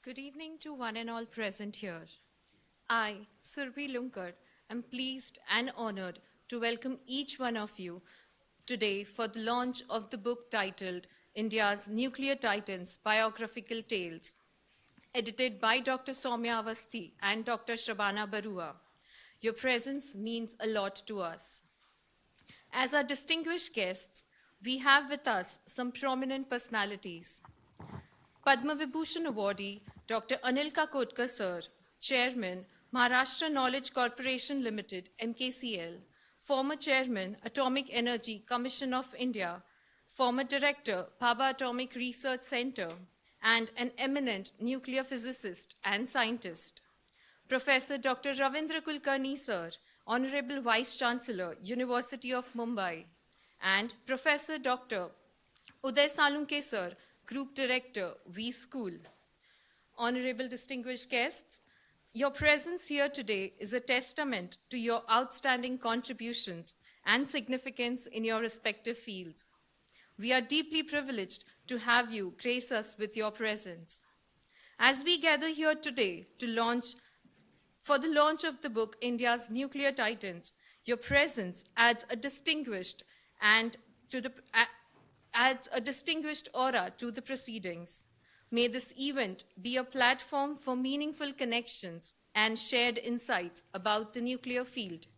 Good evening to one and all present here. I, Surbhi Lunkar, am pleased and honored to welcome each one of you today for the launch of the book titled India's Nuclear Titans Biographical Tales, edited by Dr. Soumya Avasthi and Dr. Shrabana Barua. Your presence means a lot to us. As our distinguished guests, we have with us some prominent personalities. Padma Vibhushan Awardee Dr. Anil Kakodkar Sir, Chairman, Maharashtra Knowledge Corporation Limited, MKCL, former Chairman, Atomic Energy Commission of India, former Director, Bhabha Atomic Research Center, and an eminent nuclear physicist and scientist. Professor Dr. Ravindra Kulkarni Sir, Honorable Vice Chancellor, University of Mumbai, and Professor Dr. Uday Salunkhe Sir, Group Director, WeSchool. Honorable distinguished guests, your presence here today is a testament to your outstanding contributions and significance in your respective fields. We are deeply privileged to have you grace us with your presence. As we gather here today for the launch of the book India's Nuclear Titans, your presence adds a distinguished aura to the proceedings. May this event be a platform for meaningful connections and shared insights about the nuclear field.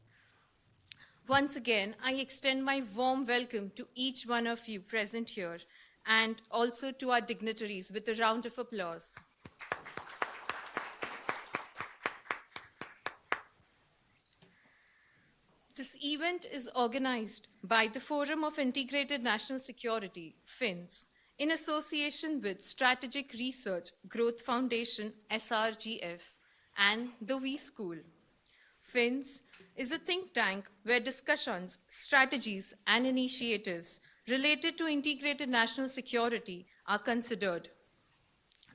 Once again, I extend my warm welcome to each one of you present here and also to our dignitaries with a round of applause. This event is organized by the Forum of Integrated National Security, FINS, in association with Strategic Research Growth Foundation, SRGF, and the WeSchool. FINS is a think tank where discussions, strategies, and initiatives related to integrated national security are considered.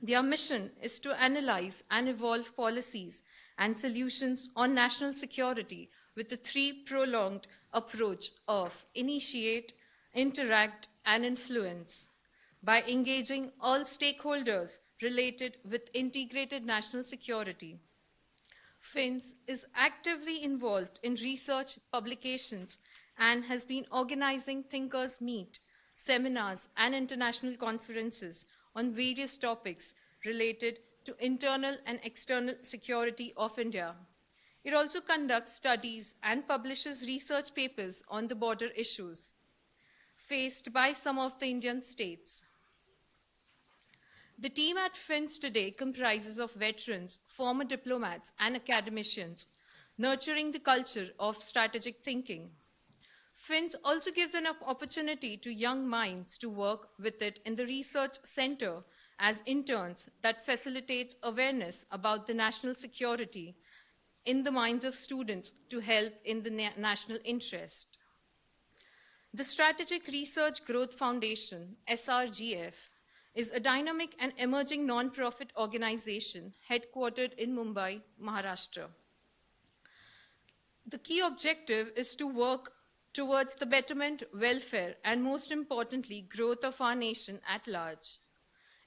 Their mission is to analyze and evolve policies and solutions on national security with the three-pronged approach of initiate, interact, and influence. By engaging all stakeholders related with integrated national security, FINS is actively involved in research, publications, and has been organizing Thinkers Meet, seminars, and international conferences on various topics related to internal and external security of India. It also conducts studies and publishes research papers on the border issues faced by some of the Indian states. The team at FINS today comprises of veterans, former diplomats, and academicians, nurturing the culture of strategic thinking. FINS also gives an opportunity to young minds to work with it in the research center as interns that facilitates awareness about the national security in the minds of students to help in the national interest. The Strategic Research Growth Foundation, SRGF, is a dynamic and emerging non-profit organization headquartered in Mumbai, Maharashtra. The key objective is to work towards the betterment, welfare, and most importantly, growth of our nation at large.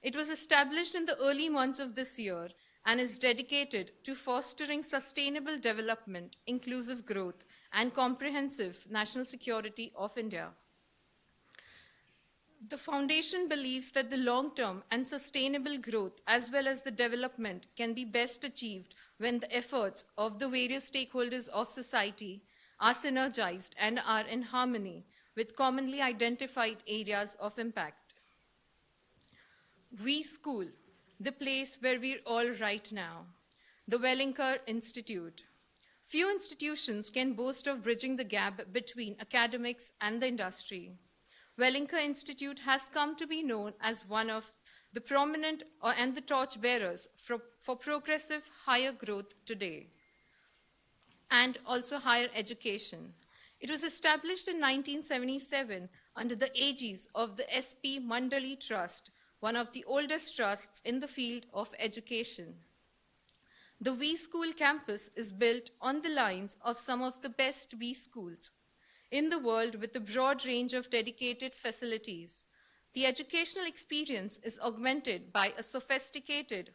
It was established in the early months of this year and is dedicated to fostering sustainable development, inclusive growth, and comprehensive national security of India. The foundation believes that the long-term and sustainable growth as well as the development can be best achieved when the efforts of the various stakeholders of society are synergized and are in harmony with commonly identified areas of impact. WeSchool, the place where we're all right now, the Wellinger Institute. Few institutions can boast of bridging the gap between academics and the industry. Wellinger Institute has come to be known as one of the prominent and the torchbearers for progressive higher growth today and also higher education. It was established in 1977 under the aegis of the S.P. Mandali Trust, one of the oldest trusts in the field of education. The WeSchool campus is built on the lines of some of the best WeSchools in the world with a broad range of dedicated facilities. The educational experience is augmented by a sophisticated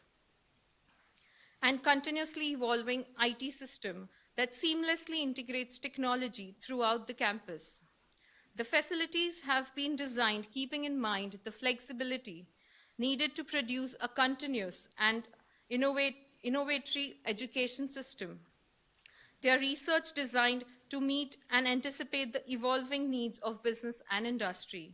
and continuously evolving IT system that seamlessly integrates technology throughout the campus. The facilities have been designed keeping in mind the flexibility needed to produce a continuous and innovatory education system. They are research designed to meet and anticipate the evolving needs of business and industry.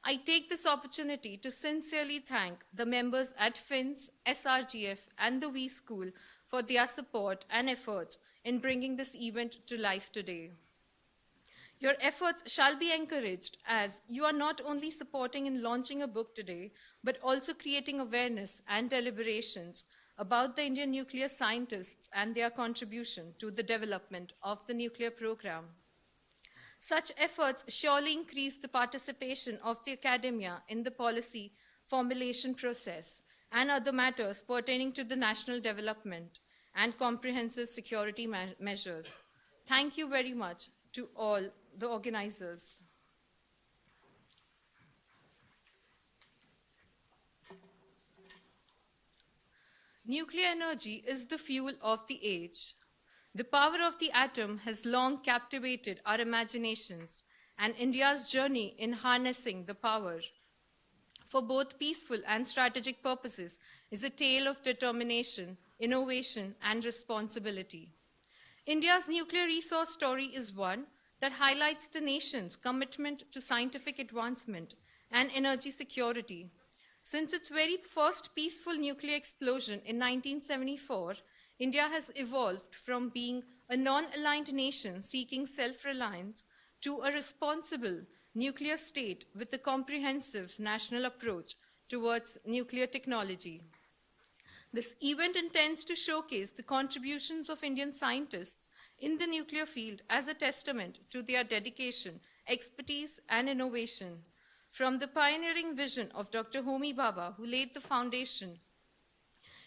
I take this opportunity to sincerely thank the members at FINS, SRGF, and the WeSchool for their support and efforts in bringing this event to life today. Your efforts shall be encouraged as you are not only supporting in launching a book today, but also creating awareness and deliberations about the Indian nuclear scientists and their contribution to the development of the nuclear program. Such efforts surely increase the participation of the academia in the policy formulation process and other matters pertaining to the national development and comprehensive security measures. Thank you very much to all the organizers. Nuclear energy is the fuel of the age. The power of the atom has long captivated our imaginations, and India's journey in harnessing the power for both peaceful and strategic purposes is a tale of determination, innovation, and responsibility. India's nuclear resource story is one that highlights the nation's commitment to scientific advancement and energy security. Since its very first peaceful nuclear explosion in 1974, India has evolved from being a non-aligned nation seeking self-reliance to a responsible nuclear state with a comprehensive national approach towards nuclear technology. This event intends to showcase the contributions of Indian scientists in the nuclear field as a testament to their dedication, expertise, and innovation. From the pioneering vision of Dr. Homi Bhabha, who laid the foundation,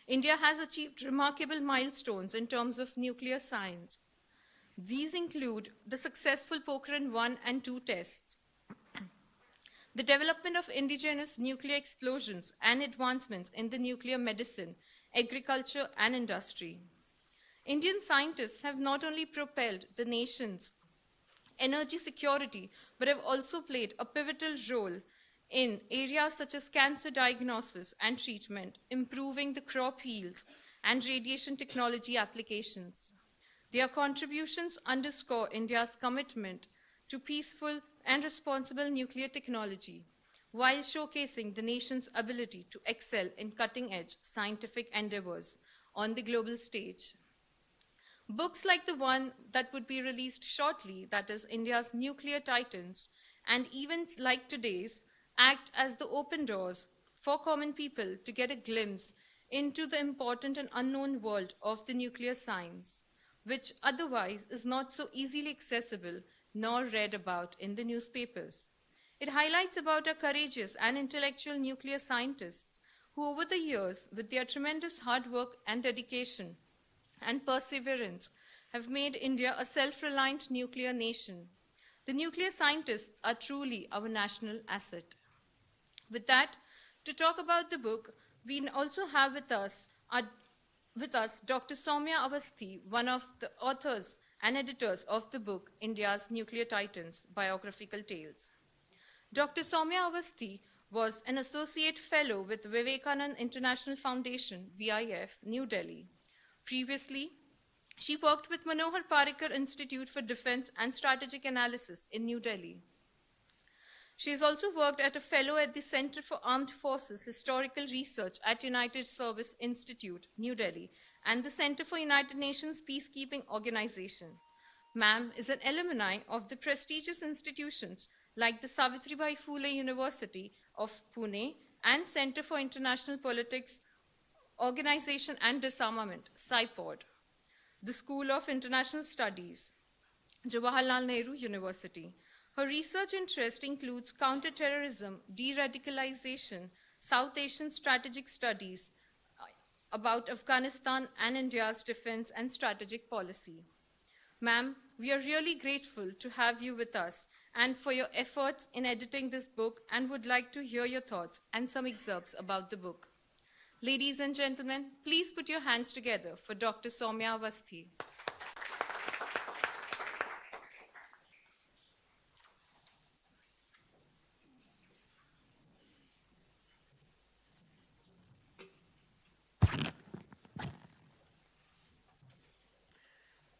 India has achieved remarkable milestones in terms of nuclear science. These include the successful Pokhran 1 and 2 tests, the development of indigenous nuclear explosions and advancements in the nuclear medicine, agriculture, and industry. Indian scientists have not only propelled the nation's energy security, but have also played a pivotal role in areas such as cancer diagnosis and treatment, improving the crop yields, and radiation technology applications. Their contributions underscore India's commitment to peaceful and responsible nuclear technology, while showcasing the nation's ability to excel in cutting-edge scientific endeavors on the global stage. Books like the one that would be released shortly, that is India's Nuclear Titans, and events like today's, act as the open doors for common people to get a glimpse into the important and unknown world of the nuclear science, which otherwise is not so easily accessible nor read about in the newspapers. It highlights about our courageous and intellectual nuclear scientists who over the years, with their tremendous hard work and dedication and perseverance, have made India a self-reliant nuclear nation. The nuclear scientists are truly our national asset. With that, to talk about the book, we also have with us Dr. Soumya Awasthi, one of the authors and editors of the book India's Nuclear Titans, Biographical Tales. Dr. Soumya Awasthi was an associate fellow with Vivekananda International Foundation, VIF, New Delhi. Previously, she worked with Manohar Parrikar Institute for Defense and Strategic Analysis in New Delhi. She has also worked as a fellow at the Center for Armed Forces Historical Research at United Service Institute, New Delhi, and the Center for United Nations Peacekeeping Organization. Ma'am is an alumni of the prestigious institutions like the Savitribai Phule University of Pune and Center for International Politics, Organization and Disarmament, SIPOD, the School of International Studies, Jawaharlal Nehru University. Her research interest includes counterterrorism, de-radicalization, South Asian strategic studies about Afghanistan and India's defense and strategic policy. Ma'am, we are really grateful to have you with us and for your efforts in editing this book and would like to hear your thoughts and some excerpts about the book. Ladies and gentlemen, please put your hands together for Dr. Soumya Avasthi.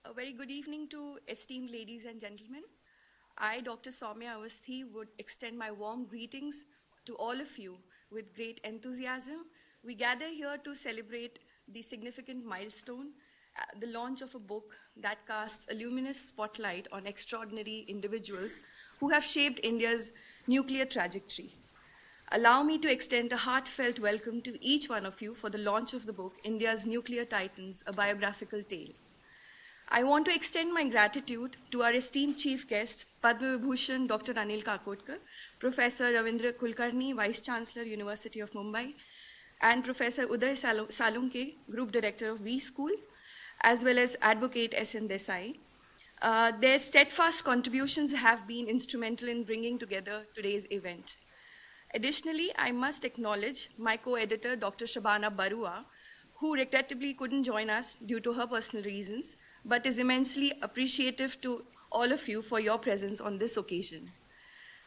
A very good evening to esteemed ladies and gentlemen. I, Dr. Soumya Avasthi, would extend my warm greetings to all of you with great enthusiasm. We gather here to celebrate the significant milestone, the launch of a book that casts a luminous spotlight on extraordinary individuals who have shaped India's nuclear trajectory. Allow me to extend a heartfelt welcome to each one of you for the launch of the book, India's Nuclear Titans, a Biographical Tale. I want to extend my gratitude to our esteemed chief guest, Padma Vibhushan Dr. Anil Kakodkar, Professor Ravindra Kulkarni, Vice Chancellor, University of Mumbai, and Professor Uday Salunkhe, Group Director of WeSchool, as well as Advocate S.N. Desai. Their steadfast contributions have been instrumental in bringing together today's event. Additionally, I must acknowledge my co-editor, Dr. Shabana Barua, who regrettably couldn't join us due to her personal reasons, but is immensely appreciative to all of you for your presence on this occasion.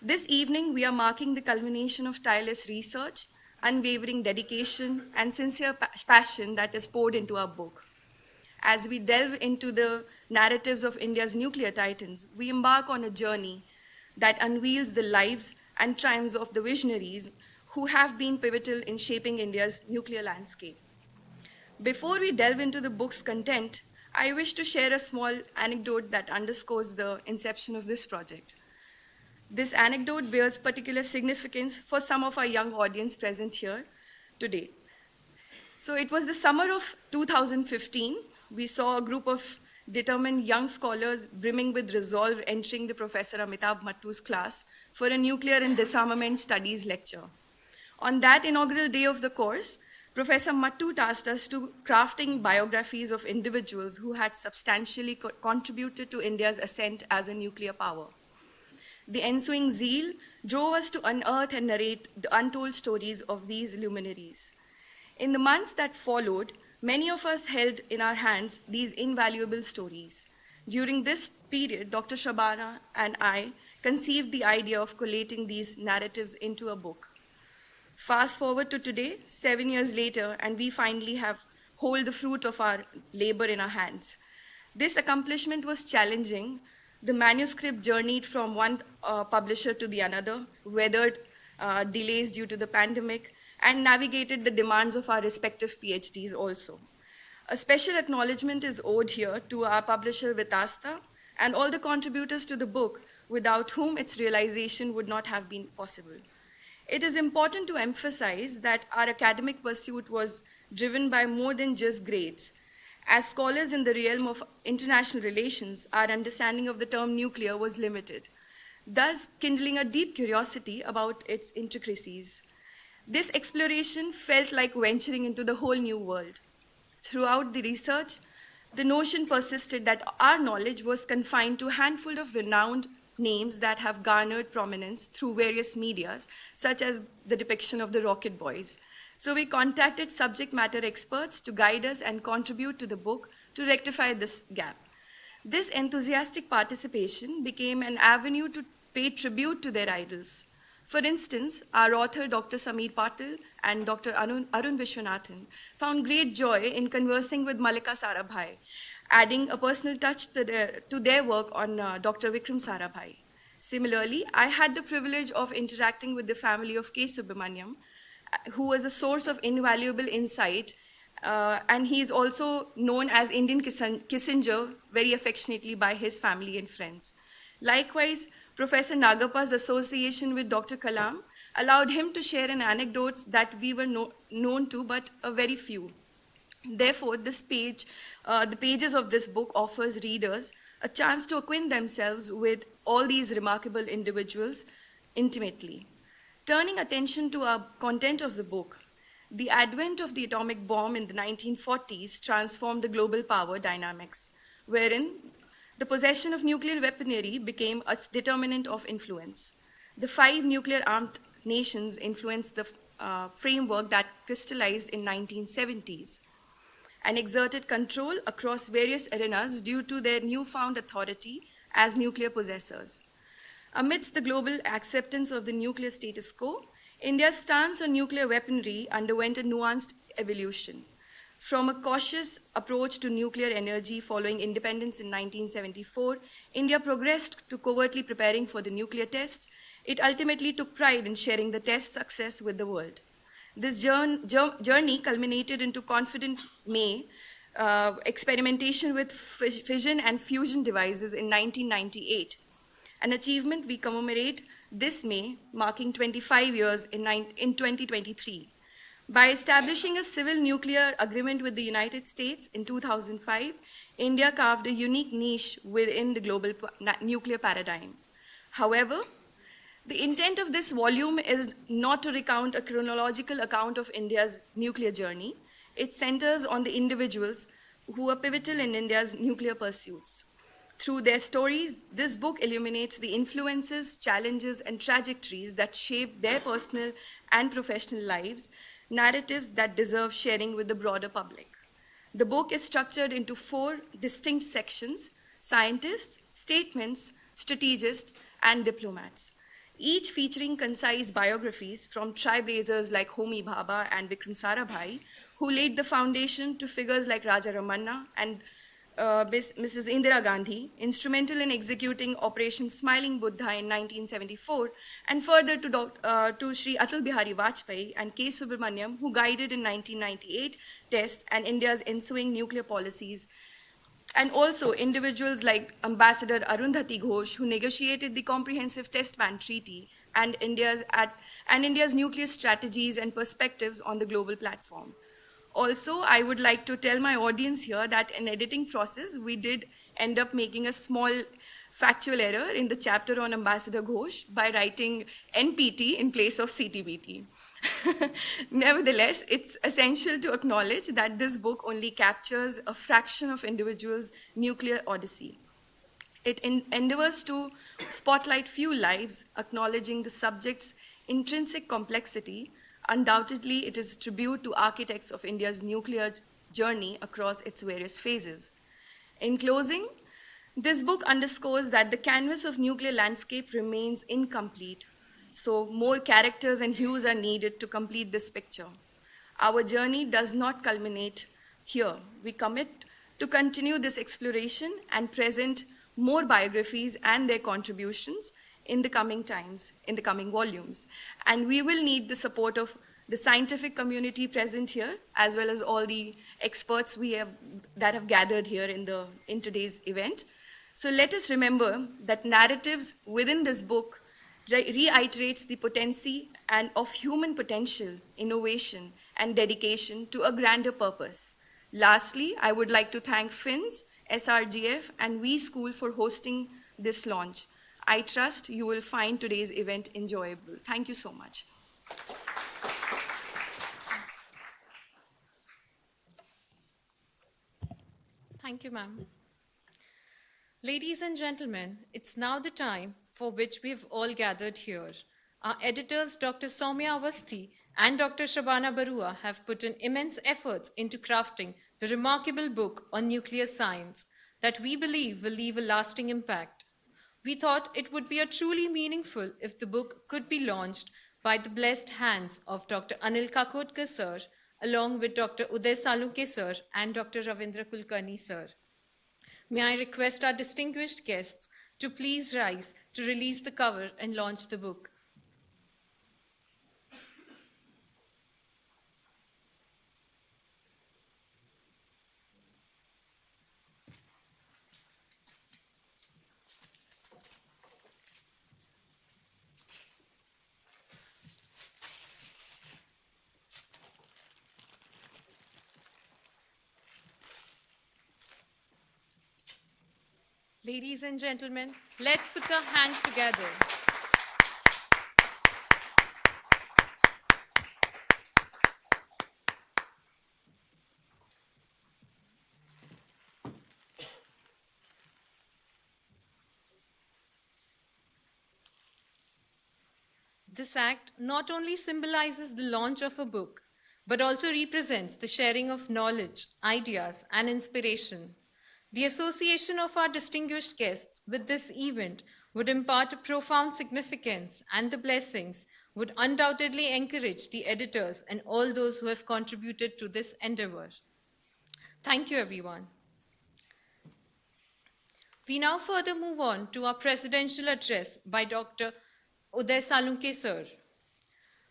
This evening, we are marking the culmination of tireless research, unwavering dedication, and sincere passion that is poured into our book. As we delve into the narratives of India's nuclear titans, we embark on a journey that unveils the lives and triumphs of the visionaries who have been pivotal in shaping India's nuclear landscape. Before we delve into the book's content, I wish to share a small anecdote that underscores the inception of this project. This anecdote bears particular significance for some of our young audience present here today. So it was the summer of 2015. We saw a group of determined young scholars brimming with resolve entering the Professor Amitabh Mattu's class for a nuclear and disarmament studies lecture. On that inaugural day of the course, Professor Mattu tasked us to crafting biographies of individuals who had substantially contributed to India's ascent as a nuclear power. The ensuing zeal drove us to unearth and narrate the untold stories of these luminaries. In the months that followed, many of us held in our hands these invaluable stories. During this period, Dr. Shabana and I conceived the idea of collating these narratives into a book. Fast forward to today, 7 years later, and we finally hold the fruit of our labor in our hands. This accomplishment was challenging. The manuscript journeyed from one publisher to the another, weathered delays due to the pandemic, and navigated the demands of our respective PhDs also. A special acknowledgement is owed here to our publisher Vitasta and all the contributors to the book, without whom its realization would not have been possible. It is important to emphasize that our academic pursuit was driven by more than just grades. As scholars in the realm of international relations, our understanding of the term nuclear was limited, thus kindling a deep curiosity about its intricacies. This exploration felt like venturing into the whole new world. Throughout the research, the notion persisted that our knowledge was confined to a handful of renowned names that have garnered prominence through various medias, such as the depiction of the Rocket Boys. So we contacted subject matter experts to guide us and contribute to the book to rectify this gap. This enthusiastic participation became an avenue to pay tribute to their idols. For instance, our author, Dr. Sameer Patil and Dr. Arun Vishwanathan, found great joy in conversing with Mallika Sarabhai, adding a personal touch to their work on Dr. Vikram Sarabhai. Similarly, I had the privilege of interacting with the family of K. Subramaniam, who was a source of invaluable insight, and he is also known as Indian Kissinger very affectionately by his family and friends. Likewise, Professor Nagappa's association with Dr. Kalam allowed him to share an anecdote that we were known to, but a very few. Therefore, the pages of this book offers readers a chance to acquaint themselves with all these remarkable individuals intimately. Turning attention to our content of the book, the advent of the atomic bomb in the 1940s transformed the global power dynamics, wherein the possession of nuclear weaponry became a determinant of influence. The 5 nuclear-armed nations influenced the framework that crystallized in 1970s and exerted control across various arenas due to their newfound authority as nuclear possessors. Amidst the global acceptance of the nuclear status quo, India's stance on nuclear weaponry underwent a nuanced evolution. From a cautious approach to nuclear energy following independence in 1974, India progressed to covertly preparing for the nuclear tests. It ultimately took pride in sharing the test success with the world. This journey culminated into confident May experimentation with fission and fusion devices in 1998, an achievement we commemorate this May, marking 25 years in 2023. By establishing a civil nuclear agreement with the United States in 2005, India carved a unique niche within the global nuclear paradigm. However, the intent of this volume is not to recount a chronological account of India's nuclear journey. It centers on the individuals who are pivotal in India's nuclear pursuits. Through their stories, this book illuminates the influences, challenges, and trajectories that shaped their personal and professional lives, narratives that deserve sharing with the broader public. The book is structured into 4 distinct sections: scientists, statements, strategists, and diplomats, each featuring concise biographies from trailblazers like Homi Bhabha and Vikram Sarabhai, who laid the foundation, to figures like Raja Ramanna and Mrs. Indira Gandhi, instrumental in executing Operation Smiling Buddha in 1974, and further to Sri Atal Bihari Vajpayee and K. Subramaniam, who guided in 1998 test and India's ensuing nuclear policies, and also individuals like Ambassador Arundhati Ghosh, who negotiated the Comprehensive Test Ban Treaty and India's nuclear strategies and perspectives on the global platform. Also, I would like to tell my audience here that in editing process, we did end up making a small factual error in the chapter on Ambassador Ghosh by writing NPT in place of CTBT. Nevertheless, it's essential to acknowledge that this book only captures a fraction of individuals' nuclear odyssey. It endeavors to spotlight few lives, acknowledging the subject's intrinsic complexity. Undoubtedly, it is a tribute to architects of India's nuclear journey across its various phases. In closing, this book underscores that the canvas of nuclear landscape remains incomplete, so more characters and hues are needed to complete this picture. Our journey does not culminate here. We commit to continue this exploration and present more biographies and their contributions in the coming times, in the coming volumes. And we will need the support of the scientific community present here, as well as all the experts that have gathered here in today's event. So let us remember that narratives within this book reiterates the potency and of human potential, innovation, and dedication to a grander purpose. Lastly, I would like to thank FINS, SRGF, and WeSchool for hosting this launch. I trust you will find today's event enjoyable. Thank you so much. Thank you, ma'am. Ladies and gentlemen, it's now the time for which we've all gathered here. Our editors, Dr. Soumya Awasthi and Dr. Shabana Barua, have put in immense efforts into crafting the remarkable book on nuclear science that we believe will leave a lasting impact. We thought it would be truly meaningful if the book could be launched by the blessed hands of Dr. Anil Kakodkar sir, along with Dr. Uday Salunkhe sir and Dr. Ravindra Kulkarni sir. May I request our distinguished guests to please rise to release the cover and launch the book. Ladies and gentlemen, let's put our hands together. This act not only symbolizes the launch of a book, but also represents the sharing of knowledge, ideas, and inspiration. The association of our distinguished guests with this event would impart a profound significance, and the blessings would undoubtedly encourage the editors and all those who have contributed to this endeavor. Thank you, everyone. We now further move on to our presidential address by Dr. Uday Salunkhe sir.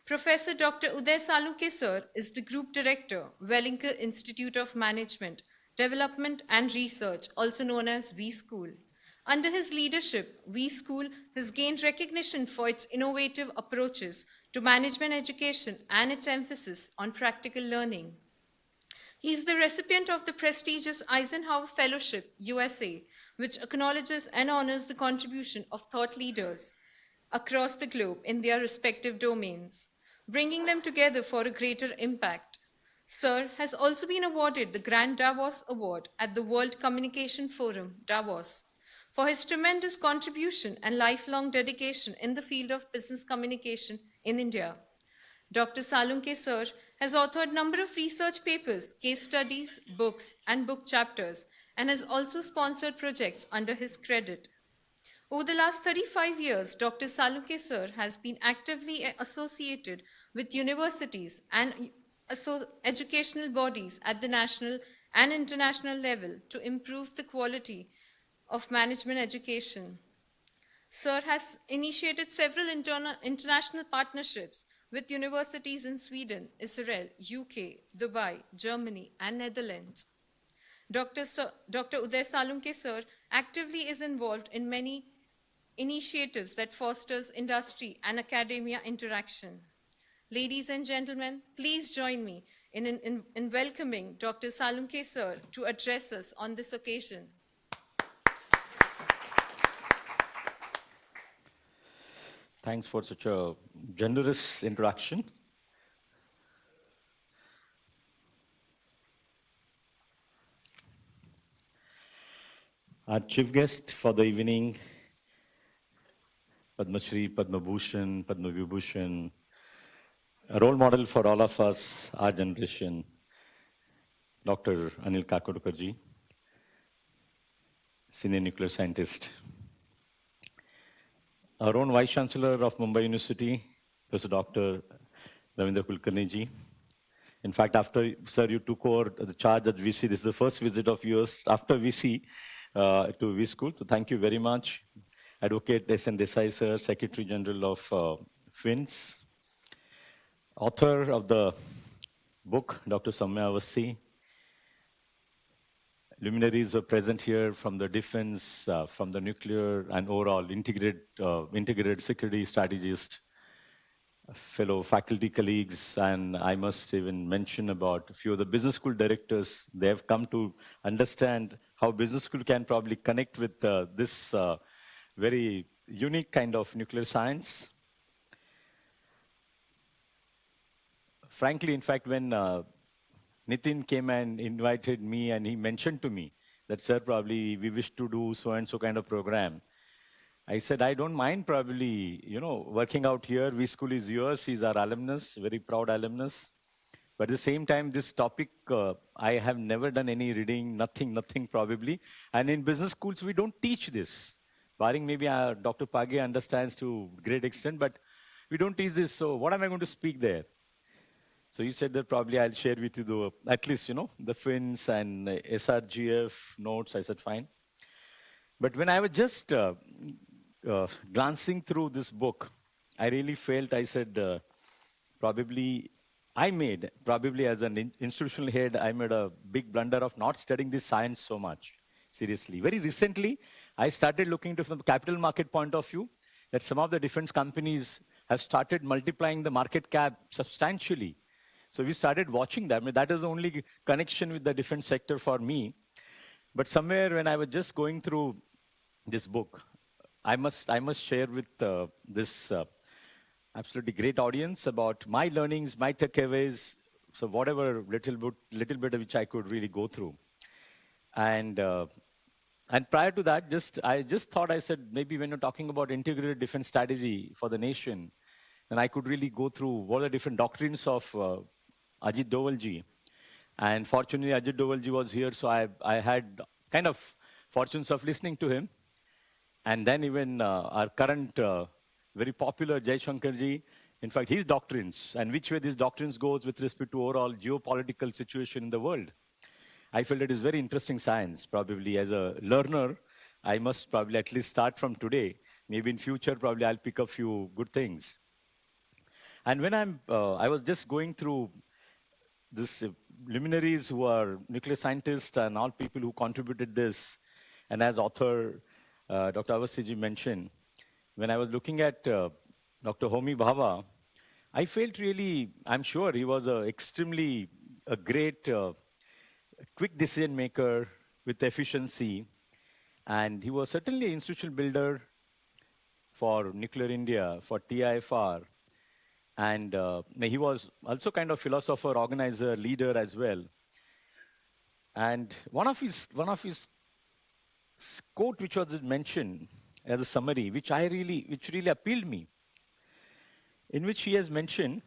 Professor Dr. Uday Salunkhe sir is the Group Director, Wellington Institute of Management, Development and Research, also known as WeSchool. Under his leadership, WeSchool has gained recognition for its innovative approaches to management education and its emphasis on practical learning. He is the recipient of the prestigious Eisenhower Fellowship, USA, which acknowledges and honors the contribution of thought leaders across the globe in their respective domains, bringing them together for a greater impact. Sir has also been awarded the Grand Davos Award at the World Communication Forum, Davos, for his tremendous contribution and lifelong dedication in the field of business communication in India. Dr. Salunkhe sir has authored a number of research papers, case studies, books, and book chapters, and has also sponsored projects under his credit. Over the last 35 years, Dr. Salunkhe sir has been actively associated with universities and educational bodies at the national and international level to improve the quality of management education. Sir has initiated several international partnerships with universities in Sweden, Israel, UK, Dubai, Germany, and Netherlands. Dr. Uday Salunkhe sir actively is involved in many initiatives that fosters industry and academia interaction. Ladies and gentlemen, please join me in welcoming Dr. Salunkhe sir to address us on this occasion. Thanks for such a generous introduction. Our chief guest for the evening, Padma Shri, Padma Bhushan, Padma Vibhushan, a role model for all of us, our generation, Dr. Anil Kakodkar ji, senior nuclear scientist. Our own Vice Chancellor of Mumbai University, Professor Dr. Ravindra Kulkarni ji. In fact, after, sir, you took over the charge at VC, this is the first visit of yours after VC to WeSchool. So thank you very much. Advocate S.N. Desai, sir, Secretary General of FINS. Author of the book, Dr. Soumya Avasthi. Luminaries were present here from the defense, from the nuclear and overall integrated security strategist, fellow faculty colleagues, and I must even mention about a few of the business school directors. They have come to understand how business school can probably connect with this very unique kind of nuclear science. Frankly, in fact, when Nitin came and invited me and he mentioned to me that, sir, probably we wish to do so-and-so kind of program. I said, I don't mind probably, working out here. WeSchool is yours. He's our alumnus, very proud alumnus. But at the same time, this topic, I have never done any reading, nothing probably. And in business schools, we don't teach this. Barring maybe Dr. Page understands to a great extent, but we don't teach this. So what am I going to speak there? So you said that probably I'll share with you at least, the FINS and SRGF notes. I said, fine. But when I was just glancing through this book, I really felt, I said, probably as an institutional head, I made a big blunder of not studying this science so much, seriously. Very recently, I started looking into from the capital market point of view, that some of the defense companies have started multiplying the market cap substantially. So we started watching that. I mean, that is the only connection with the defense sector for me. But somewhere when I was just going through this book, I must share with this absolutely great audience about my learnings, my takeaways, so whatever little bit of which I could really go through. And prior to that, I just thought, I said, maybe when you're talking about integrated defense strategy for the nation, and I could really go through what are the different doctrines of Ajit Dovalji. And fortunately, Ajit Dovalji was here, so I had kind of fortunes of listening to him. And then even our current very popular Jai Shankarji, in fact, his doctrines and which way these doctrines goes with respect to overall geopolitical situation in the world. I felt it is very interesting science. Probably as a learner, I must probably at least start from today. Maybe in future, probably I'll pick a few good things. And when I was just going through this luminaries who are nuclear scientists and all people who contributed this, and as author Dr. Awasthiji mentioned, when I was looking at Dr. Homi Bhabha, I felt really, I'm sure he was extremely a great, quick decision maker with efficiency, and he was certainly an institutional builder for Nuclear India, for TIFR, and he was also kind of philosopher, organizer, leader as well. And one of his quote, which was mentioned as a summary, which really appealed me, in which he has mentioned,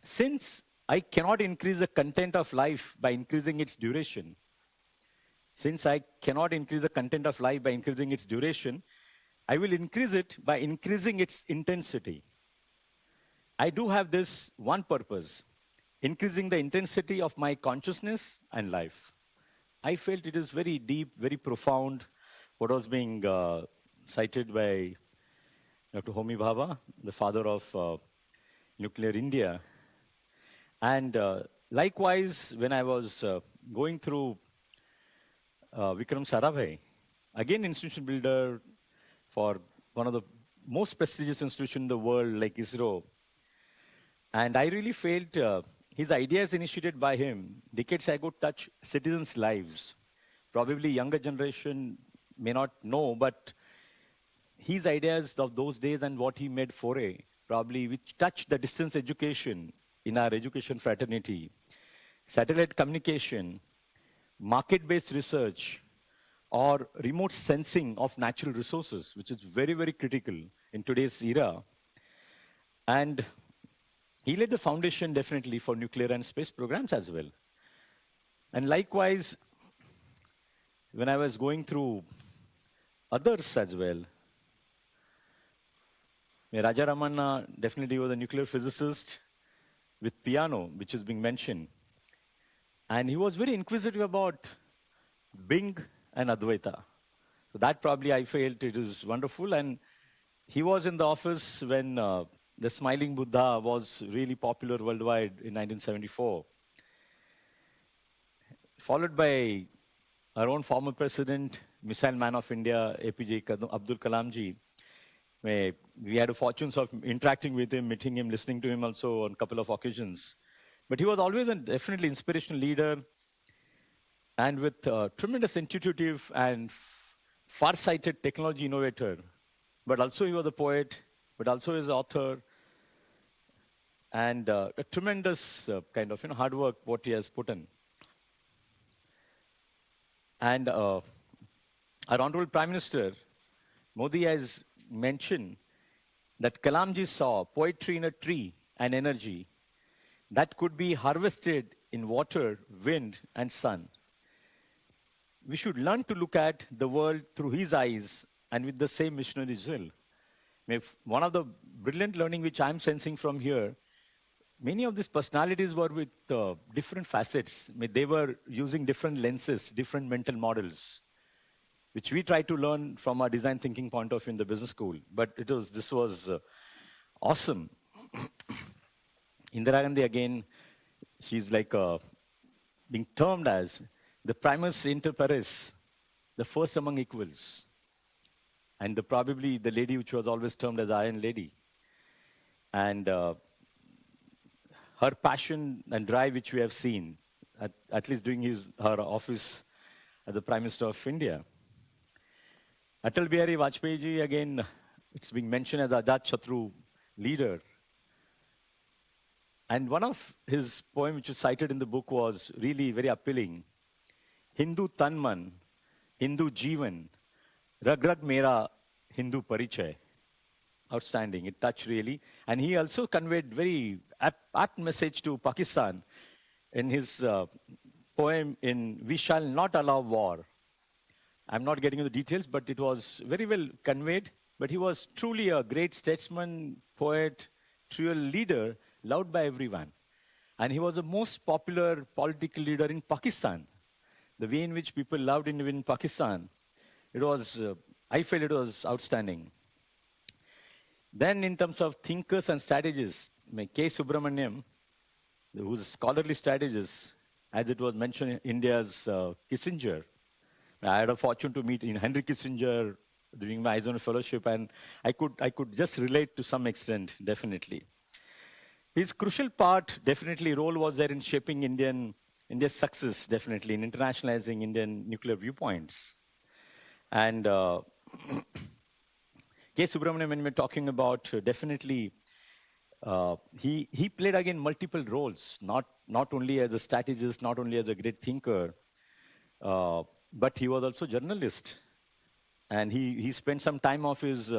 since I cannot increase the content of life by increasing its duration, since I cannot increase the content of life by increasing its duration, I will increase it by increasing its intensity. I do have this one purpose, increasing the intensity of my consciousness and life. I felt it is very deep, very profound, what was being cited by Dr. Homi Bhabha, the father of Nuclear India. And likewise, when I was going through Vikram Sarabhai, again institution builder for one of the most prestigious institutions in the world like ISRO. And I really felt his ideas initiated by him decades ago touch citizens' lives. Probably younger generation may not know, but his ideas of those days and what he made foray, probably which touched the distance education in our education fraternity, satellite communication, market-based research, or remote sensing of natural resources, which is very, very critical in today's era. And he laid the foundation definitely for nuclear and space programs as well. And likewise, when I was going through others as well, Raja Ramanna definitely was a nuclear physicist with piano, which is being mentioned. And he was very inquisitive about Bing and Advaita. So that probably I felt it is wonderful. And he was in the office when the Smiling Buddha was really popular worldwide in 1974. Followed by our own former president, Missile Man of India, APJ Abdul Kalamji. We had the fortunes of interacting with him, meeting him, listening to him also on a couple of occasions. But he was always a definitely inspirational leader and with tremendous intuitive and far-sighted technology innovator. But also he was a poet, but also is an author, and a tremendous kind of hard work what he has put in. And our Honorable Prime Minister, Modi has mentioned that Kalamji saw poetry in a tree and energy that could be harvested in water, wind, and sun. We should learn to look at the world through his eyes and with the same missionary zeal. One of the brilliant learning which I'm sensing from here, many of these personalities were with different facets. They were using different lenses, different mental models, which we try to learn from our design thinking point of view in the business school. But this was awesome. Indira Gandhi, again, she's like being termed as the primus inter pares, the first among equals. And probably the lady which was always termed as Iron Lady. And her passion and drive which we have seen, at least during her office as the Prime Minister of India. Atal Bihari Vajpayee ji, again, it's being mentioned as Ajat Shatru leader. And one of his poems which was cited in the book was really very appealing. Hindu Tanman, Hindu Jeevan, Rag Rag Mera Hindu Parichay. outstanding. It touched really. And he also conveyed very apt message to Pakistan in his poem in We Shall Not Allow War. I'm not getting into the details, but it was very well conveyed. But he was truly a great statesman, poet, true leader, loved by everyone. And he was the most popular political leader in Pakistan. The way in which people loved him in Pakistan, it was, I felt it was outstanding. Then in terms of thinkers and strategists, K. Subramaniam, who's a scholarly strategist, as it was mentioned, India's Kissinger. I had a fortune to meet in Henry Kissinger during my Arizona fellowship, and I could just relate to some extent, definitely. His crucial part, definitely, role was there in shaping India's success, definitely, in internationalizing Indian nuclear viewpoints. And K. Subramaniam, when we're talking about, definitely, he played again multiple roles, not only as a strategist, not only as a great thinker, but he was also a journalist. And he spent some time of his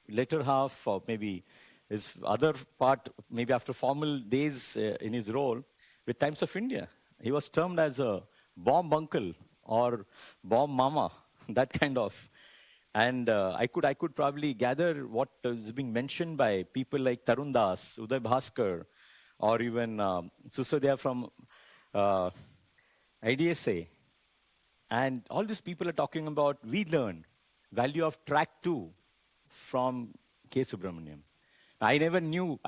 later half, or maybe his other part, maybe after formal days in his role, with Times of India. He was termed as a bomb uncle or bomb mama, that kind of. And I could probably gather what is being mentioned by people like Tarun Das, Uday Bhaskar, or even Susodya from IDSA. And all these people are talking about, we learn value of track 2 from K. Subramaniam. I never knew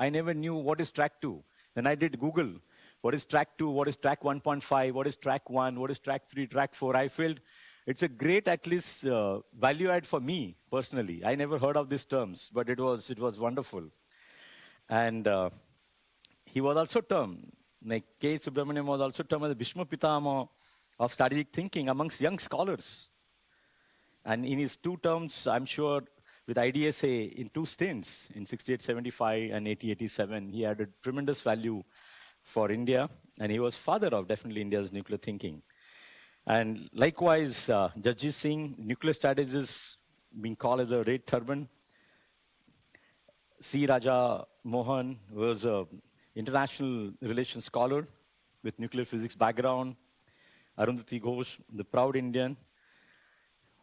what is track 2. Then I did Google. What is track 2? What is track 1.5? What is track 1? What is track 3? Track 4? I felt it's a great, at least, value add for me personally. I never heard of these terms, but it was wonderful. And he was also termed, like K. Subramaniam was also termed as the Bhishma Pitama of strategic thinking amongst young scholars. And in his 2 terms, I'm sure, with IDSA in 2 stints, in 68-75 and 80-87, he added tremendous value for India, and he was father of definitely India's nuclear thinking. And likewise, Jagjeet Singh, nuclear strategist, being called as a Red Turban. C. Raja Mohan was an international relations scholar with nuclear physics background. Arundhati Ghosh, the proud Indian,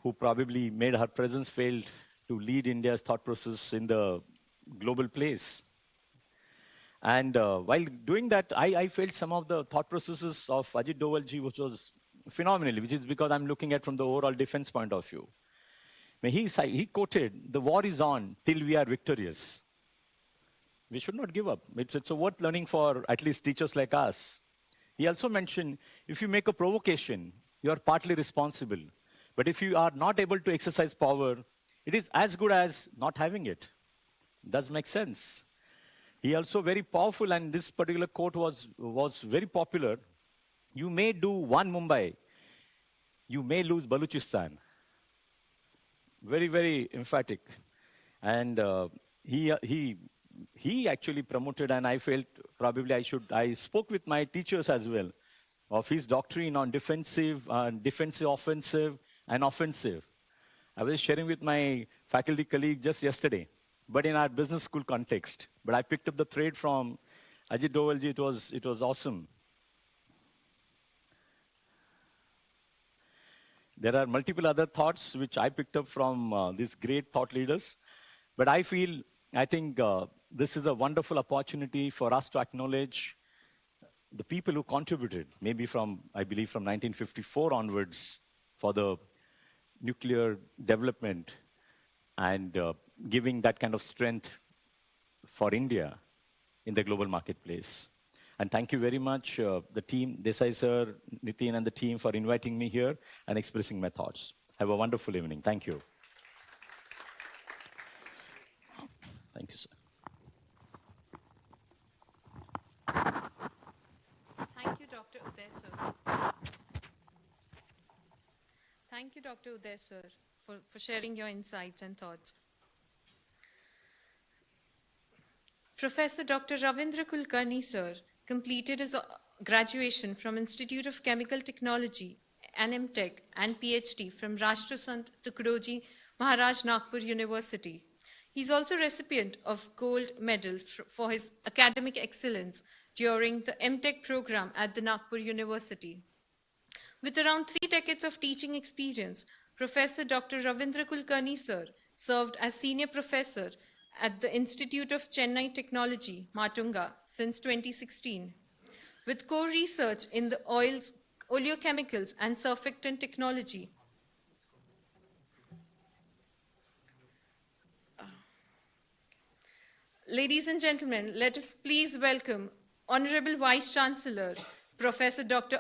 who probably made her presence felt to lead India's thought process in the global place. And while doing that, I felt some of the thought processes of Ajit Dovalji, which was phenomenal, which is because I'm looking at from the overall defense point of view. He quoted, "The war is on till we are victorious." We should not give up. It's a worth learning for at least teachers like us. He also mentioned, if you make a provocation, you are partly responsible. But if you are not able to exercise power, it is as good as not having it. Does make sense. He also very powerful, and this particular quote was very popular. You may do one Mumbai, you may lose Baluchistan. Very, very emphatic. And he actually promoted, and I felt probably I spoke with my teachers as well, of his doctrine on defensive, offensive, and offensive. I was sharing with my faculty colleague just yesterday, but in our business school context. But I picked up the thread from Ajit Dovalji. It was awesome. There are multiple other thoughts which I picked up from these great thought leaders. But I think this is a wonderful opportunity for us to acknowledge the people who contributed, maybe I believe from 1954 onwards, for the nuclear development and giving that kind of strength for India in the global marketplace. And thank you very much, the team, Desai sir, Nitin, and the team for inviting me here and expressing my thoughts. Have a wonderful evening. Thank you. Thank you, sir. Thank you, Dr. Uday, sir. Thank you, Dr. Uday, sir, for sharing your insights and thoughts. Professor Dr. Ravindra Kulkarni, sir, completed his graduation from Institute of Chemical Technology, NM Tech, and PhD from Rashtrasant Tukdoji Maharaj Nagpur University. He is also recipient of Gold Medal for his academic excellence during the MTech program at the Nagpur University. With around 3 decades of teaching experience, Professor Dr. Ravindra Kulkarni sir served as senior professor at the Institute of Chennai Technology, Matunga, since 2016. With core research in the oils, oleochemicals, and surfactant technology. Ladies and gentlemen, let us please welcome Honorable Vice Chancellor, Professor Dr.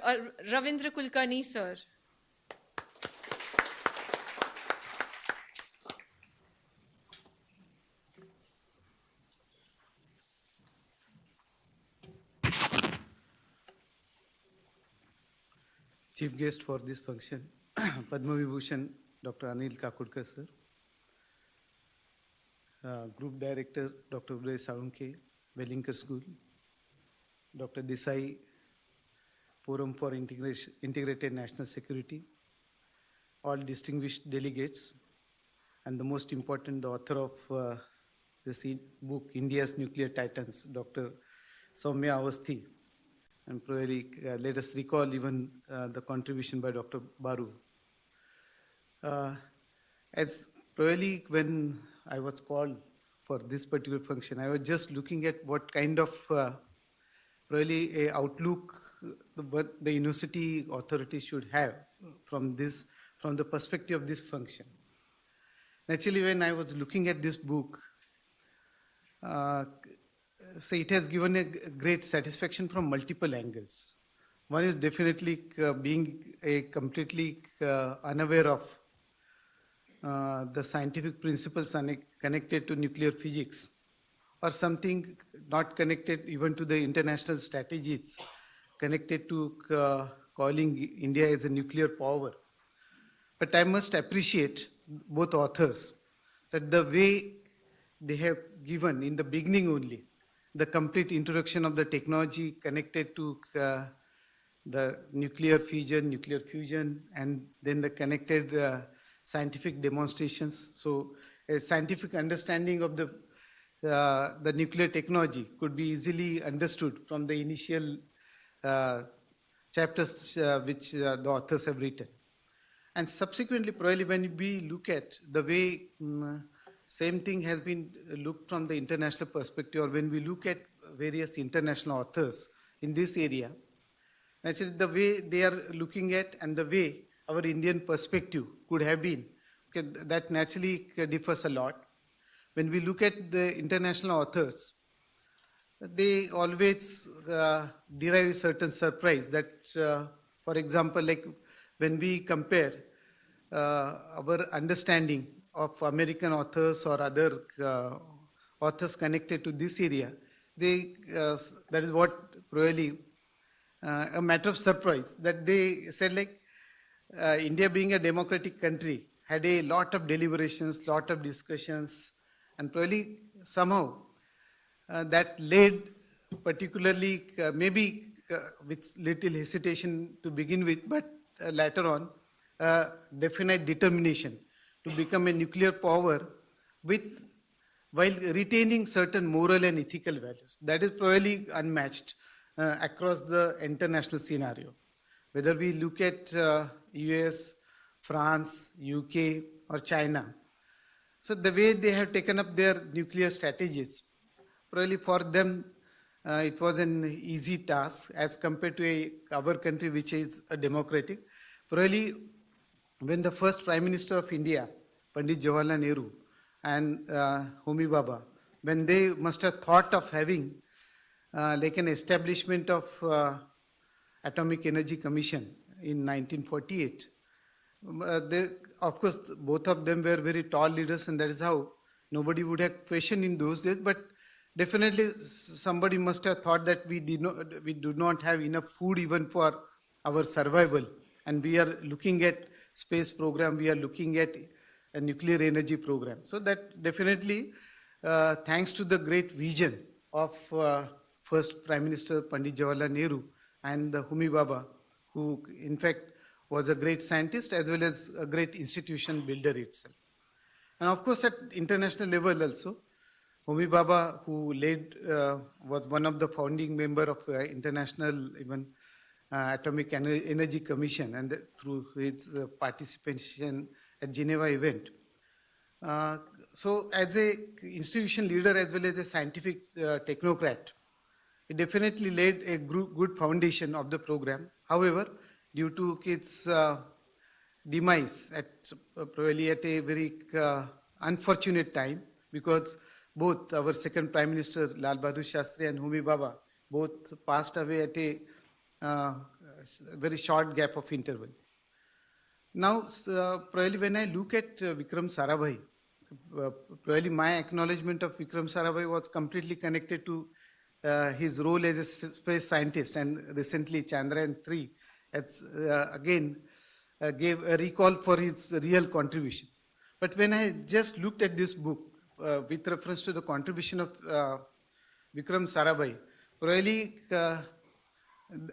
Ravindra Kulkarni sir. Chief guest for this function, Padma Vibhushan Dr. Anil Kakodkar sir, Group Director Dr. Uday Salunkhe, Wellinger School, Dr. Desai, Forum for Integrated National Security, all distinguished delegates, and the most important, the author of this book, India's Nuclear Titans, Dr. Soumya Awasthi. And probably let us recall even the contribution by Dr. Baru. As probably when I was called for this particular function, I was just looking at what kind of probably a outlook what the university authority should have from the perspective of this function. Naturally, when I was looking at this book, so it has given a great satisfaction from multiple angles. One is definitely being a completely unaware of the scientific principles connected to nuclear physics, or something not connected even to the international strategies connected to calling India as a nuclear power. But I must appreciate both authors that the way they have given in the beginning only the complete introduction of the technology connected to the nuclear fusion, and then the connected scientific demonstrations. So a scientific understanding of the nuclear technology could be easily understood from the initial chapters which the authors have written. And subsequently, probably when we look at the way same thing has been looked from the international perspective, or when we look at various international authors in this area, actually the way they are looking at and the way our Indian perspective could have been, okay, that naturally differs a lot. When we look at the international authors, they always derive certain surprise that, for example, like when we compare our understanding of American authors or other authors connected to this area, that is what probably a matter of surprise, that they said like India being a democratic country had a lot of deliberations, lot of discussions, and probably somehow that led particularly maybe with little hesitation to begin with, but later on definite determination to become a nuclear power while retaining certain moral and ethical values. That is probably unmatched across the international scenario. Whether we look at US, France, UK, or China. So the way they have taken up their nuclear strategies, probably for them it was an easy task as compared to our country, which is a democratic. Probably when the first Prime Minister of India, Pandit Jawaharlal Nehru, and Homi Bhabha, when they must have thought of having like an establishment of Atomic Energy Commission in 1948, of course, both of them were very tall leaders, and that is how nobody would have questioned in those days. But definitely, somebody must have thought that we do not have enough food even for our survival, and we are looking at space program, we are looking at a nuclear energy program. So that definitely, thanks to the great vision of first Prime Minister Pandit Jawaharlal Nehru and the Homi Bhabha, who in fact was a great scientist as well as a great institution builder itself. And of course, at international level also, Homi Baba, who was one of the founding member of International even Atomic Energy Commission, and through his participation at Geneva event. So as a institution leader as well as a scientific technocrat, he definitely laid a good foundation of the program. However, due to its demise probably at a very unfortunate time, because both our second Prime Minister Lal Bahadur Shastri and Homi Baba both passed away at a very short gap of interval. Now, probably when I look at Vikram Sarabhai, probably my acknowledgement of Vikram Sarabhai was completely connected to his role as a space scientist, and recently Chandrayaan-3 has again gave a recall for his real contribution. But when I just looked at this book with reference to the contribution of Vikram Sarabhai, probably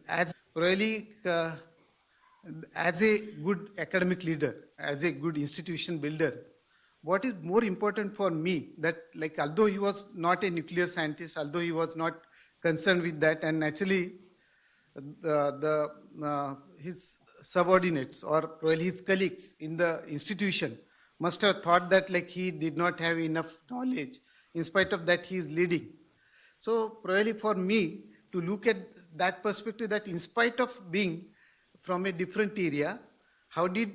as a good academic leader, as a good institution builder, what is more important for me, that like although he was not a nuclear scientist, although he was not concerned with that, and naturally his subordinates or probably his colleagues in the institution must have thought that like he did not have enough knowledge. In spite of that, he is leading. So probably for me to look at that perspective, that in spite of being from a different area, how did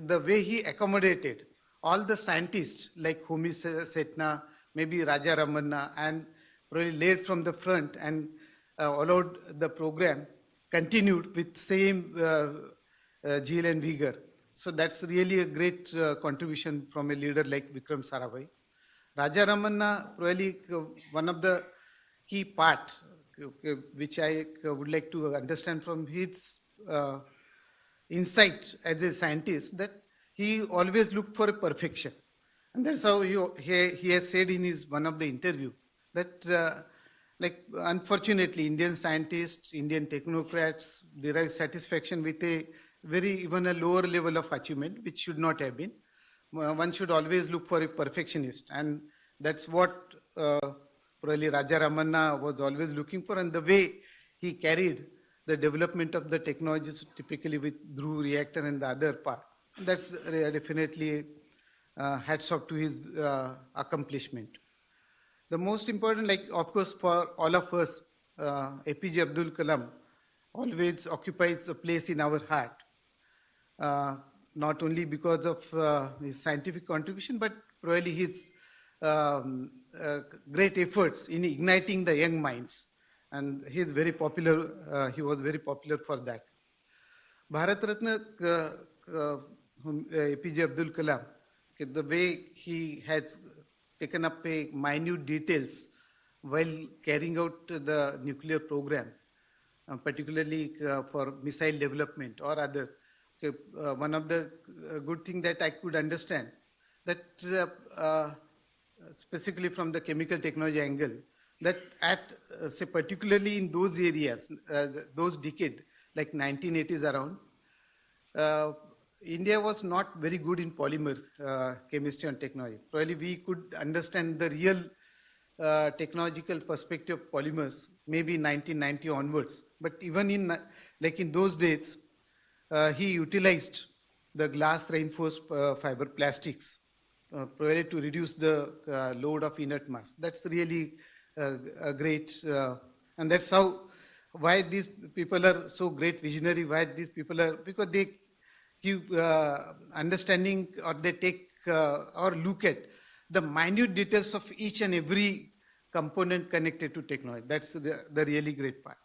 the way he accommodated all the scientists like Homi Setna, maybe Raja Ramanna, and probably led from the front and allowed the program continued with same zeal and vigor. So that's really a great contribution from a leader like Vikram Sarabhai. Raja Ramanna, probably one of the key parts which I would like to understand from his insight as a scientist, that he always looked for a perfection. And that's how he has said in his one of the interview that like unfortunately Indian scientists, Indian technocrats derive satisfaction with a even a lower level of achievement, which should not have been. One should always look for a perfectionist, and that's what probably Raja Ramanna was always looking for, and the way he carried the development of the technologies, typically with Dhruv reactor and the other part. That's definitely hats off to his accomplishment. The most important, like of course for all of us, APJ Abdul Kalam always occupies a place in our heart. Not only because of his scientific contribution, but probably his great efforts in igniting the young minds. And he is very popular, he was very popular for that. Bharat Ratna APJ Abdul Kalam, the way he has taken up a minute details while carrying out the nuclear program, particularly for missile development or other. One of the good thing that I could understand, that specifically from the chemical technology angle, that at say particularly in those areas, those decade, like 1980s around, India was not very good in polymer chemistry and technology. Probably we could understand the real technological perspective of polymers maybe 1990 onwards. But even in those days, he utilized the glass reinforced fiber plastics probably to reduce the load of inert mass. That's really a great, and that's why these people are so great visionary, why these people are, because they give understanding, or they take or look at the minute details of each and every component connected to technology. That's the really great part.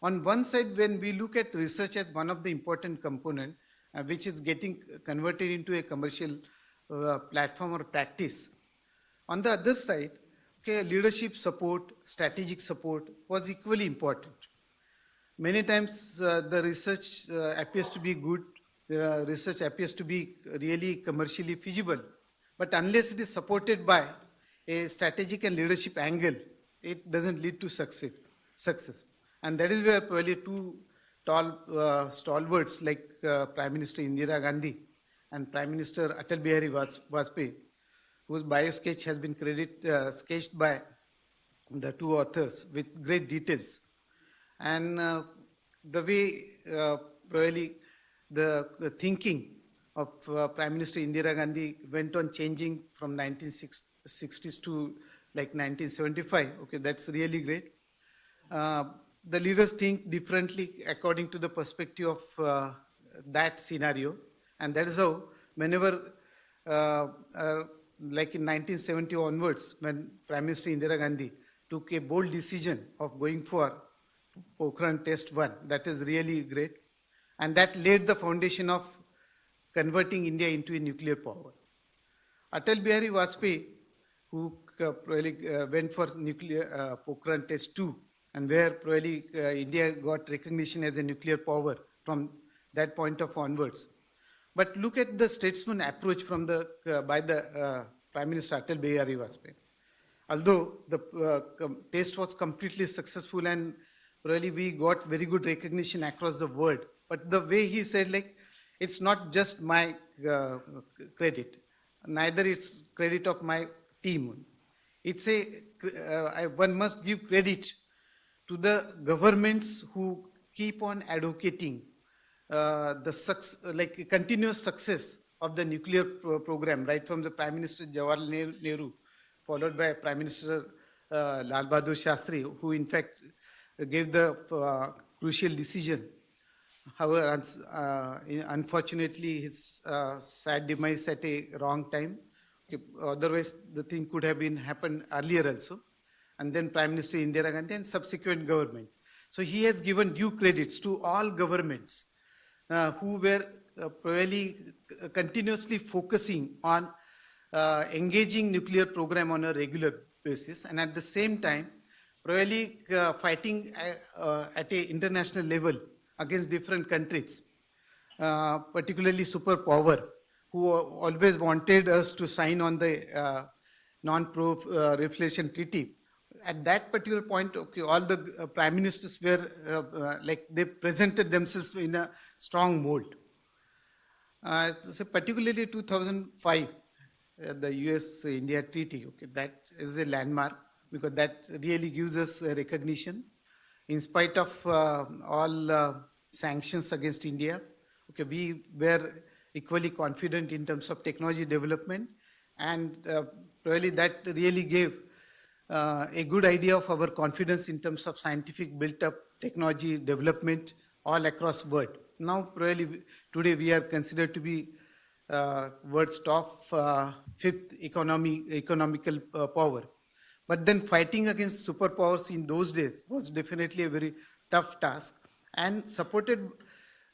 On one side, when we look at research as one of the important component, which is getting converted into a commercial platform or practice. On the other side, leadership support, strategic support was equally important. Many times the research appears to be good, research appears to be really commercially feasible, but unless it is supported by a strategic and leadership angle, it doesn't lead to success. And that is where probably two tall stalwarts like Prime Minister Indira Gandhi and Prime Minister Atal Bihari Vajpayee whose bio sketch has been sketched by the two authors with great details. And the way probably the thinking of Prime Minister Indira Gandhi went on changing from 1960s to like 1975. Okay, that's really great. The leaders think differently according to the perspective of that scenario, and that is how whenever like in 1970 onwards, when Prime Minister Indira Gandhi took a bold decision of going for Pokhran Test 1, that is really great, and that laid the foundation of converting India into a nuclear power. Atal Bihari Vajpayee, who probably went for nuclear Pokhran Test 2, and where probably India got recognition as a nuclear power from that point of onwards. But look at the statesman approach from by the Prime Minister Atal Bihari Vajpayee. Although the test was completely successful and probably we got very good recognition across the world, but the way he said, like, it's not just my credit, neither it's credit of my team. It's one must give credit to the governments who keep on advocating the continuous success of the nuclear program, right from the Prime Minister Jawaharlal Nehru, followed by Prime Minister Lal Bahadur Shastri, who in fact gave the crucial decision. However, unfortunately, his sad demise at a wrong time. Okay, otherwise, the thing could have been happened earlier also. And then Prime Minister Indira Gandhi and subsequent government. So he has given due credits to all governments who were probably continuously focusing on engaging nuclear program on a regular basis, and at the same time probably fighting at a international level against different countries, particularly superpower, who always wanted us to sign on the non-proliferation treaty. At that particular point, okay, all the prime ministers were they presented themselves in a strong mold. So particularly 2005, the US-India treaty, okay, that is a landmark because that really gives us recognition in spite of all sanctions against India. Okay, we were equally confident in terms of technology development, and probably that really gave a good idea of our confidence in terms of scientific built-up technology development all across world. Now, probably today we are considered to be world's top fifth economical power. But then fighting against superpowers in those days was definitely a very tough task, and supported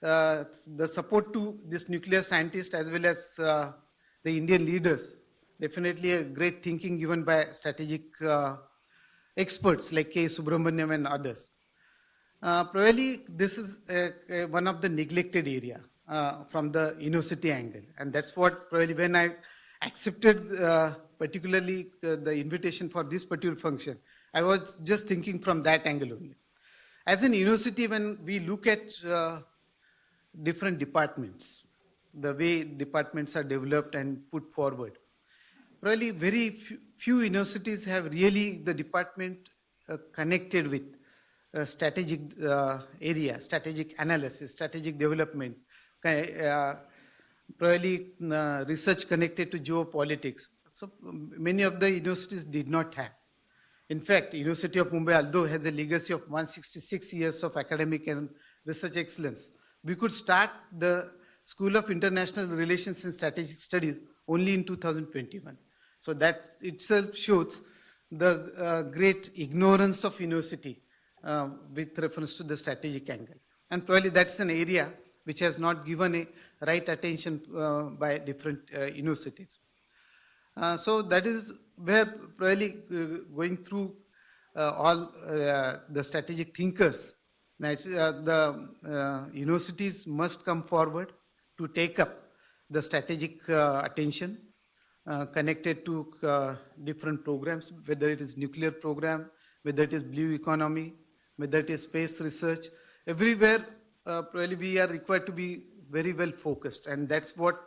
the support to this nuclear scientist as well as the Indian leaders. Definitely a great thinking given by strategic experts like K. Subramaniam and others. Probably this is one of the neglected area from the university angle, and that's what probably when I accepted particularly the invitation for this particular function, I was just thinking from that angle only. As an university, when we look at different departments, the way departments are developed and put forward, probably very few universities have really the department connected with strategic area, strategic analysis, strategic development, probably research connected to geopolitics. So many of the universities did not have. In fact, University of Mumbai, although has a legacy of 166 years of academic and research excellence, we could start the School of International Relations and Strategic Studies only in 2021. So that itself shows the great ignorance of university with reference to the strategic angle. And probably that's an area which has not given a right attention by different universities. So that is where probably going through all the strategic thinkers, the universities must come forward to take up the strategic attention connected to different programs, whether it is nuclear program, whether it is blue economy, whether it is space research. Everywhere probably we are required to be very well focused, and that's what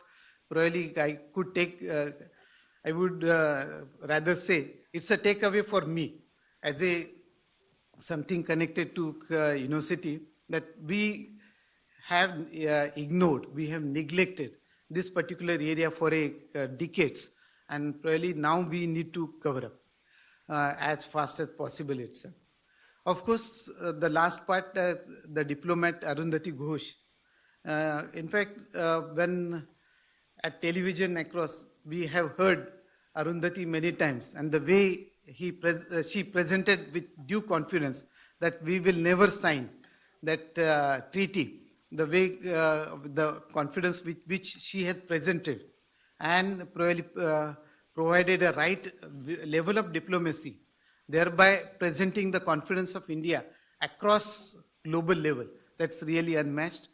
probably I could take I would rather say it's a takeaway for me as a something connected to university, that we have ignored, we have neglected this particular area for decades, and probably now we need to cover up as fast as possible itself. Of course, the last part, the diplomat Arundhati Ghosh. In fact, when at television across, we have heard Arundhati many times, and the way she presented with due confidence that we will never sign that treaty, the way, the confidence with which she has presented, and probably provided a right level of diplomacy, thereby presenting the confidence of India across global level. That's really unmatched.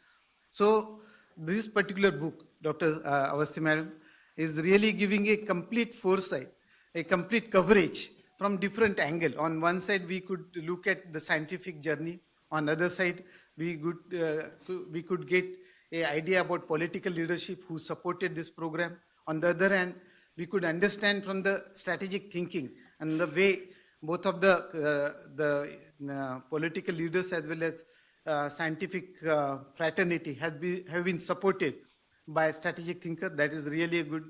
So this particular book, Dr. Awasthi Madam, is really giving a complete foresight, a complete coverage from different angle. On one side, we could look at the scientific journey. On the other side, we could get an idea about political leadership who supported this program. On the other hand, we could understand from the strategic thinking and the way both of the political leaders as well as scientific fraternity have been supported by a strategic thinker. That is really a good,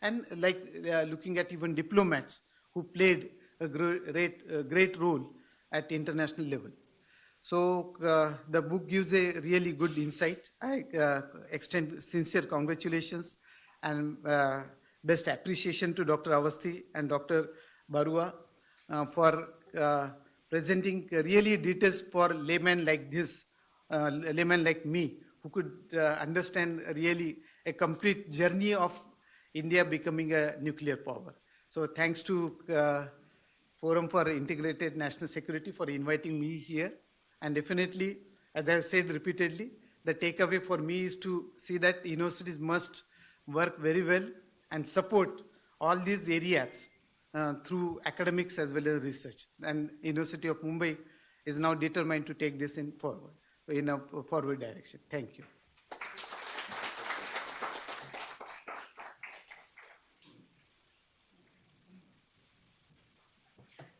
and like looking at even diplomats who played a great role at international level. So the book gives a really good insight. I extend sincere congratulations and best appreciation to Dr. Awasthi and Dr. Barua for presenting really details for laymen like this, laymen like me, who could understand really a complete journey of India becoming a nuclear power. So thanks to Forum for Integrated National Security for inviting me here. And definitely, as I have said repeatedly, the takeaway for me is to see that universities must work very well and support all these areas through academics as well as research. And University of Mumbai is now determined to take this in a forward direction. Thank you.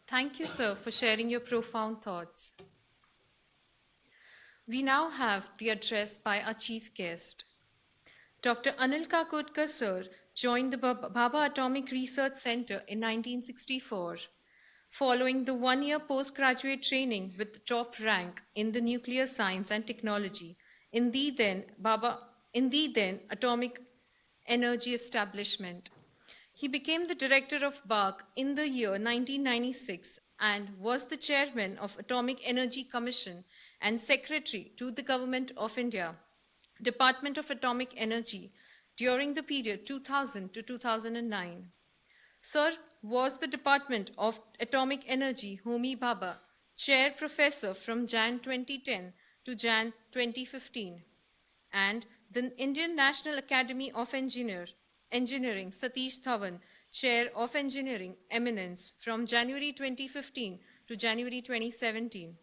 Thank you, sir, for sharing your profound thoughts. We now have the address by our chief guest. Dr. Anil Kakodkar, sir, joined the Bhabha Atomic Research Center in 1964, following the one-year postgraduate training with top rank in the nuclear science and technology in the then Atomic Energy Establishment. He became the director of BARC in the year 1996 and was the chairman of Atomic Energy Commission and secretary to the Government of India, Department of Atomic Energy, during the period 2000 to 2009. Sir was the Department of Atomic Energy, Homi Bhabha, chair professor from Jan 2010 to Jan 2015, and the Indian National Academy of Engineering, Satish Dhawan, Chair of Engineering Eminence from January 2015 to January 2017.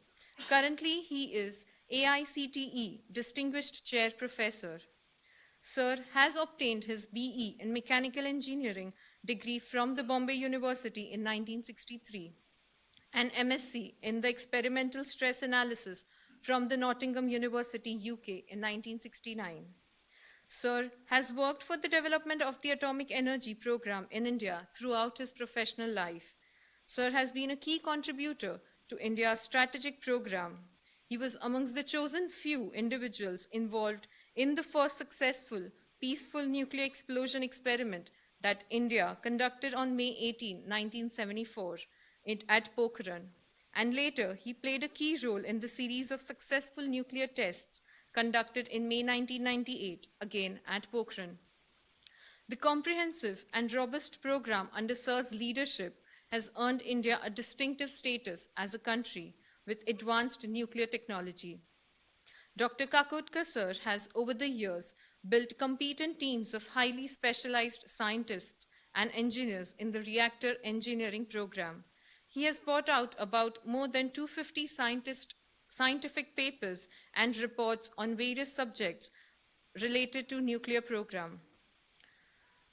Currently, he is AICTE Distinguished Chair Professor. Sir has obtained his BE in Mechanical Engineering degree from the Bombay University in 1963, and MSc in the Experimental Stress Analysis from the Nottingham University, UK in 1969. Sir has worked for the development of the atomic energy program in India throughout his professional life. Sir has been a key contributor to India's strategic program. He was amongst the chosen few individuals involved in the first successful, peaceful nuclear explosion experiment that India conducted on May 18, 1974 at Pokhran. And later, he played a key role in the series of successful nuclear tests conducted in May 1998, again at Pokhran. The comprehensive and robust program under Sir's leadership has earned India a distinctive status as a country with advanced nuclear technology. Dr. Kakodkar sir has over the years built competent teams of highly specialized scientists and engineers in the reactor engineering program. He has brought out about more than 250 scientific papers and reports on various subjects related to nuclear program.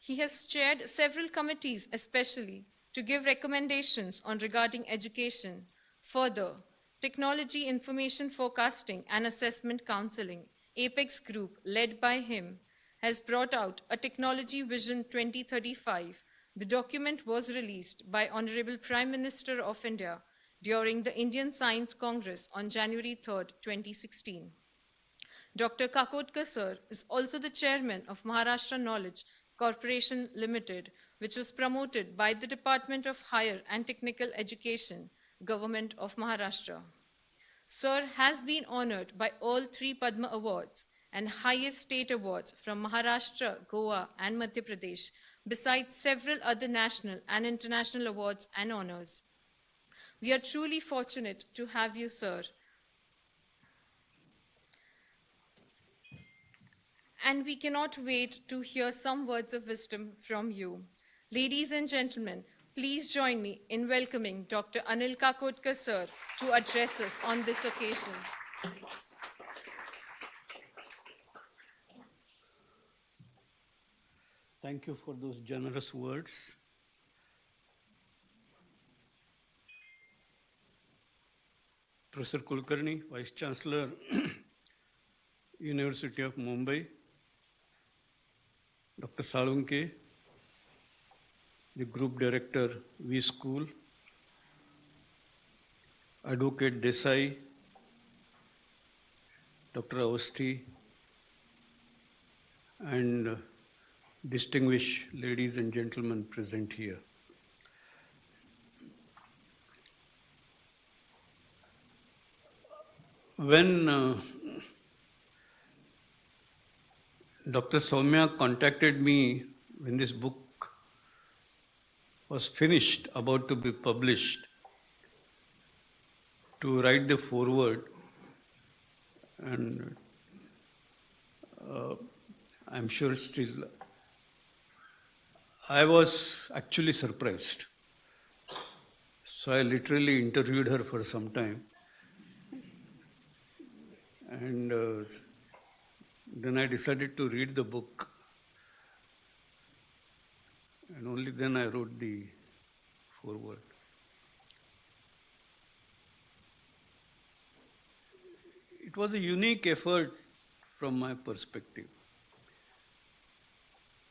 He has chaired several committees, especially to give recommendations on regarding education. Further, Technology Information Forecasting and Assessment Counseling, APEX group led by him, has brought out a Technology Vision 2035. The document was released by Honorable Prime Minister of India during the Indian Science Congress on January 3, 2016. Dr. Kakodkar sir is also the chairman of Maharashtra Knowledge Corporation Limited, which was promoted by the Department of Higher and Technical Education, Government of Maharashtra. Sir has been honored by all 3 Padma Awards and highest state awards from Maharashtra, Goa, and Madhya Pradesh, besides several other national and international awards and honors. We are truly fortunate to have you, sir. And we cannot wait to hear some words of wisdom from you. Ladies and gentlemen, please join me in welcoming Dr. Anil Kakodkar sir to address us on this occasion. Thank you for those generous words. Professor Kulkarni, Vice Chancellor, University of Mumbai, Dr. Salunkhe, the Group Director, WeSchool, Advocate Desai, Dr. Awasthi, and distinguished ladies and gentlemen present here. When Dr. Soumya contacted me when this book was finished, about to be published, to write the foreword, and I'm sure still, I was actually surprised. So I literally interviewed her for some time. And then I decided to read the book. And only then I wrote the foreword. It was a unique effort from my perspective.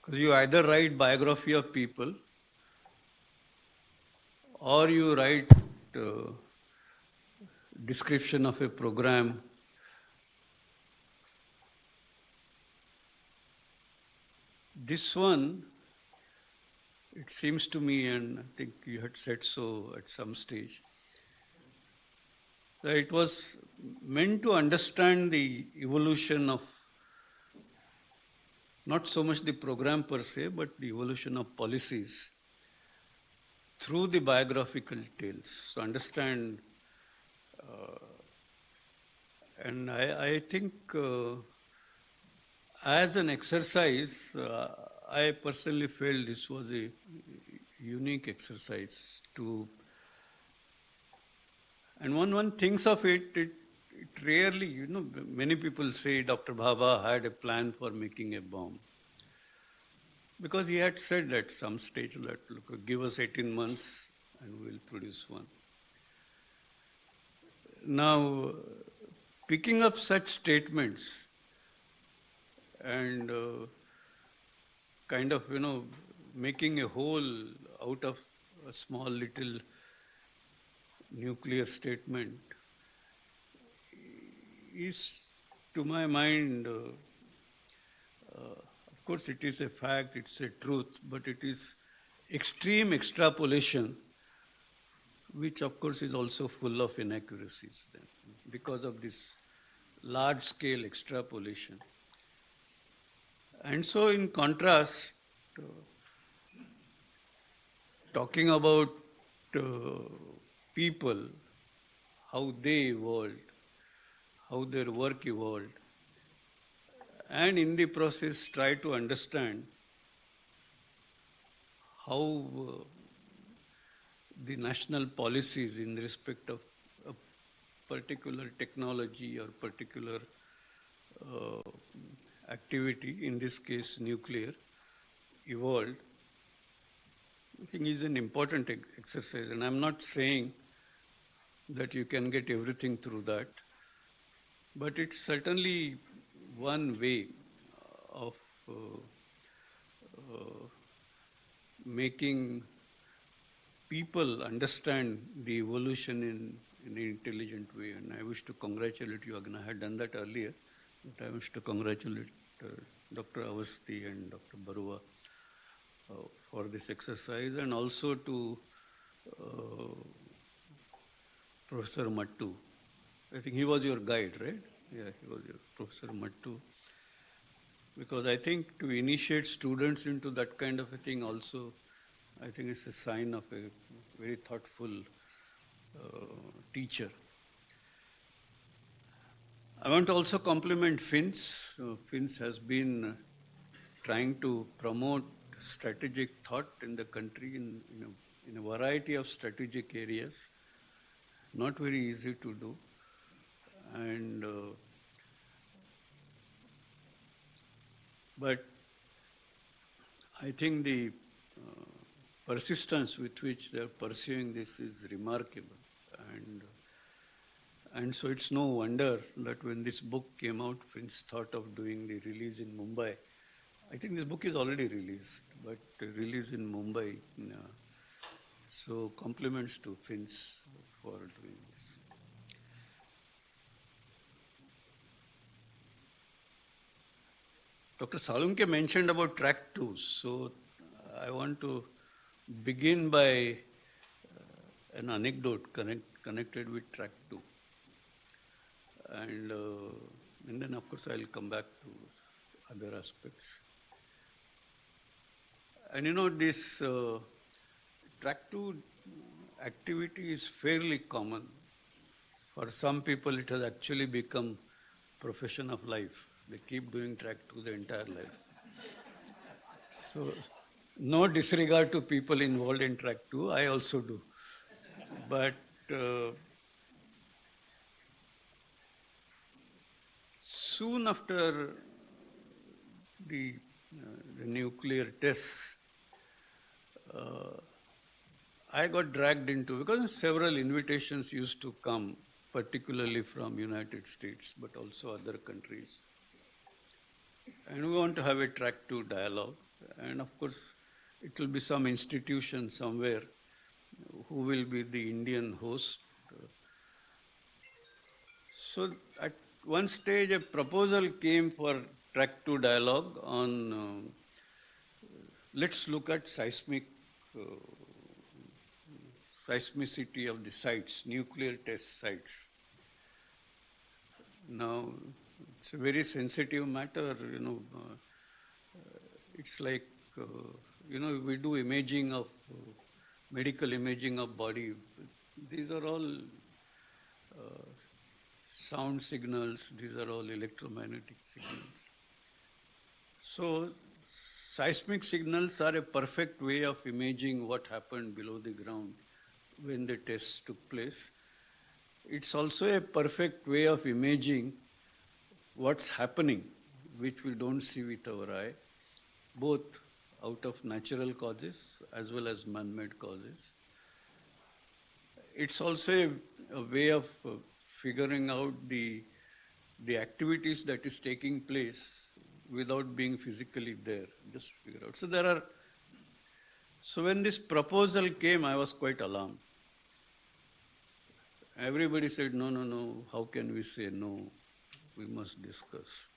Because you either write biography of people or you write description of a program. This one, it seems to me, and I think you had said so at some stage, that it was meant to understand the evolution of not so much the program per se, but the evolution of policies through the biographical tales. So understand, and I think as an exercise, I personally felt this was a unique exercise to, and one thinks of it rarely, many people say Dr. Bhabha had a plan for making a bomb. Because he had said at some stage that, look, give us 18 months and we'll produce one. Now, picking up such statements and kind of, making a whole out of a small little nuclear statement is, to my mind, of course it is a fact, it's a truth, but it is extreme extrapolation, which of course is also full of inaccuracies then, because of this large-scale extrapolation. And so in contrast, talking about people, how they evolved, how their work evolved, and in the process try to understand how the national policies in respect of a particular technology or particular activity, in this case nuclear, evolved, I think is an important exercise. And I'm not saying that you can get everything through that, but it's certainly one way of making people understand the evolution in an intelligent way. And I wish to congratulate you, Agna. I had done that earlier, but I wish to congratulate Dr. Avasthi and Dr. Barua for this exercise, and also to Professor Mattu. I think he was your guide, right? Yeah, he was your Professor Mattu. Because I think to initiate students into that kind of a thing also, I think it's a sign of a very thoughtful teacher. I want to also compliment FINS. FINS has been trying to promote strategic thought in the country in a variety of strategic areas. Not very easy to do. And but I think the persistence with which they are pursuing this is remarkable. And so it's no wonder that when this book came out, Finns thought of doing the release in Mumbai. I think this book is already released, but release in Mumbai. So compliments to Finns for doing this. Dr. Salunkhe mentioned about track 2. So I want to begin by an anecdote connected with track 2. And then, of course, I'll come back to other aspects. And this track 2 activity is fairly common. For some people, it has actually become profession of life. They keep doing track 2 the entire life. So, no disregard to people involved in track 2, I also do. But soon after the nuclear tests, I got dragged into, because several invitations used to come, particularly from United States, but also other countries. And we want to have a track 2 dialogue. And of course, it will be some institution somewhere who will be the Indian host. So at one stage, a proposal came for track 2 dialogue on let's look at seismicity of the sites, nuclear test sites. Now, it's a very sensitive matter, it's like, we do imaging of, medical imaging of body. These are all sound signals, these are all electromagnetic signals. So, seismic signals are a perfect way of imaging what happened below the ground when the tests took place. It's also a perfect way of imaging what's happening, which we don't see with our eye, both out of natural causes as well as man-made causes. It's also a way of figuring out the activities that is taking place without being physically there, just figure out. So when this proposal came, I was quite alarmed. Everybody said, no, how can we say no? We must discuss.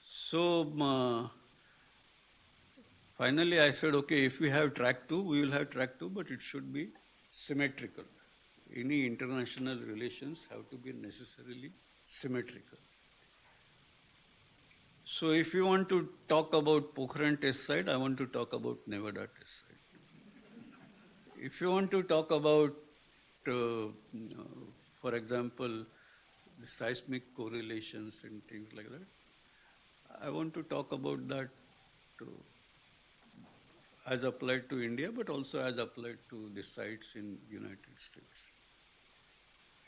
So finally I said, okay, if we have track 2, we will have track 2, but it should be symmetrical. Any international relations have to be necessarily symmetrical. So if you want to talk about Pokhran test site, I want to talk about Nevada test site. If you want to talk about, for example, the seismic correlations and things like that, I want to talk about that as applied to India, but also as applied to the sites in United States.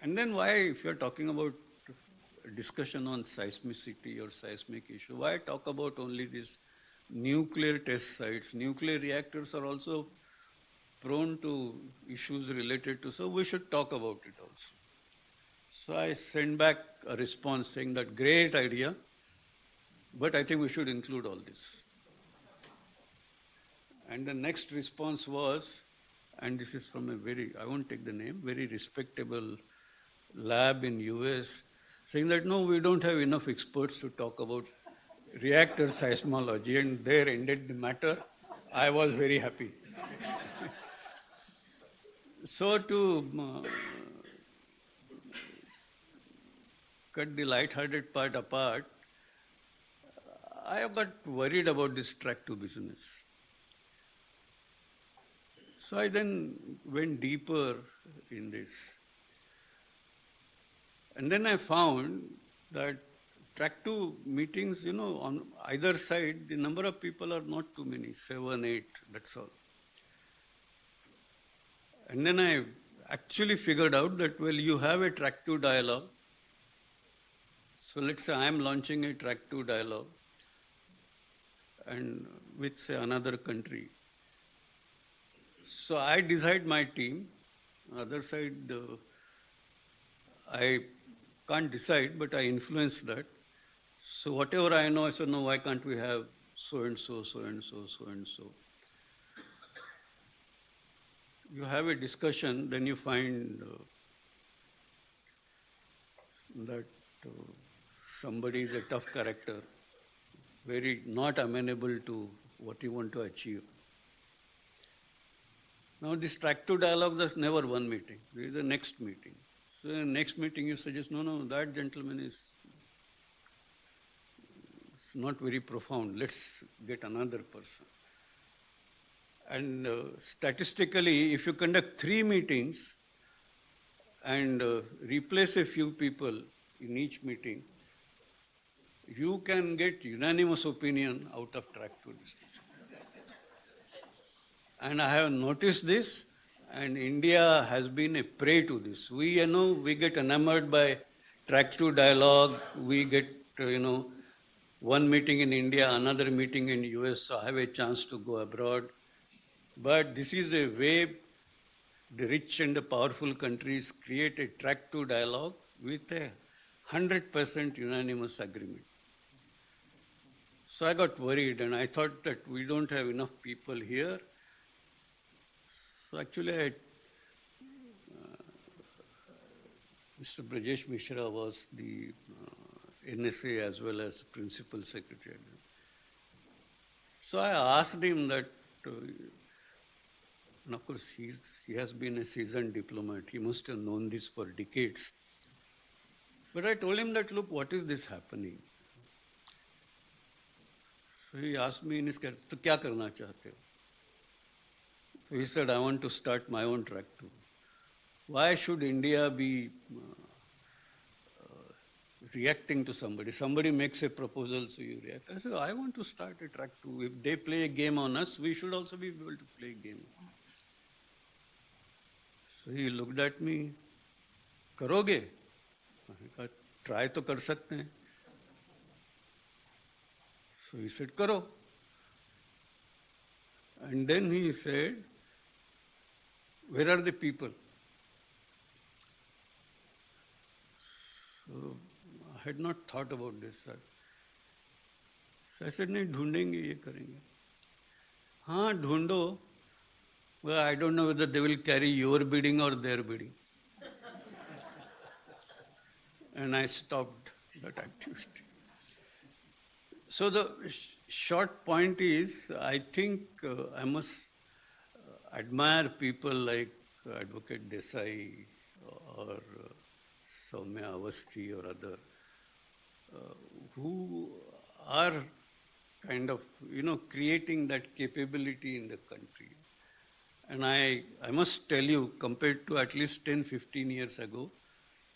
And then why, if you're talking about discussion on seismicity or seismic issue. Why talk about only these nuclear test sites? Nuclear reactors are also prone to issues related to, so we should talk about it also. So I sent back a response saying that great idea, but I think we should include all this. And the next response was, and this is from a very, I won't take the name, very respectable lab in US, saying that no, we don't have enough experts to talk about reactor seismology, and there ended the matter. I was very happy. So to cut the light-hearted part apart, I got worried about this track to business. So I then went deeper in this. And then I found that track 2 meetings, on either side, the number of people are not too many, 7, 8, that's all. And then I actually figured out that, well, you have a track 2 dialogue. So let's say I'm launching a track 2 dialogue and with, say, another country. So I decide my team. Other side, I can't decide, but I influence that. So whatever I know, I say, no, why can't we have so and so, so and so, so and so. You have a discussion, then you find that somebody is a tough character, very not amenable to what you want to achieve. Now this track 2 dialogue, there's never one meeting. There is a next meeting. So in the next meeting you suggest, no, that gentleman is it's not very profound. Let's get another person. And statistically, if you conduct 3 meetings and replace a few people in each meeting, you can get unanimous opinion out of track 2 discussion. And I have noticed this, and India has been a prey to this. We get enamored by track 2 dialogue. We get, one meeting in India, another meeting in US, so I have a chance to go abroad. But this is a way the rich and the powerful countries create a track 2 dialogue with a 100% unanimous agreement. So I got worried, and I thought that we don't have enough people here. So actually, Mr. Brajesh Mishra was the NSA as well as Principal Secretary. So I asked him that, and of course he has been a seasoned diplomat. He must have known this for decades. But I told him that, look, what is this happening? So he asked me in his career, "To kya karna chahte ho?" So he said, I want to start my own track 2. Why should India be reacting to somebody? Somebody makes a proposal, so you react. I said, I want to start a track 2. If they play a game on us, we should also be able to play a game. So he looked at me, karoge? I said, try to kar sakte hain. So he said, karo. And then he said, where are the people? So I had not thought about this, sir. So I said, nahi, dhoondenge, ye karenge. Haan, dhoondo. Well, I don't know whether they will carry your bidding or their bidding. And I stopped that activity. So the short point is, I think I must admire people like Advocate Desai or Soumya Avasthi or other, who are kind of, creating that capability in the country. And I must tell you, compared to at least 10, 15 years ago,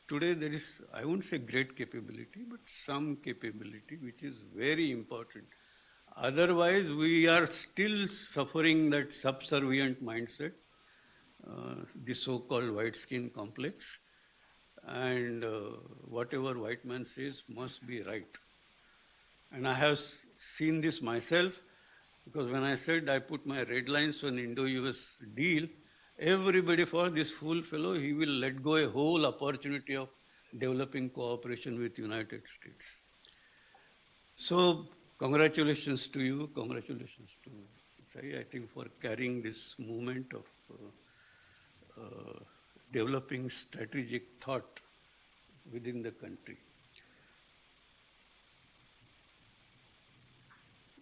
today there is, I won't say great capability, but some capability which is very important. Otherwise, we are still suffering that subservient mindset, the so-called white skin complex. and whatever white man says must be right. And I have seen this myself, because when I said I put my red lines on Indo-US deal, everybody, for this fool fellow, he will let go a whole opportunity of developing cooperation with United States. So congratulations to you, congratulations to Sai, I think, for carrying this movement of developing strategic thought within the country.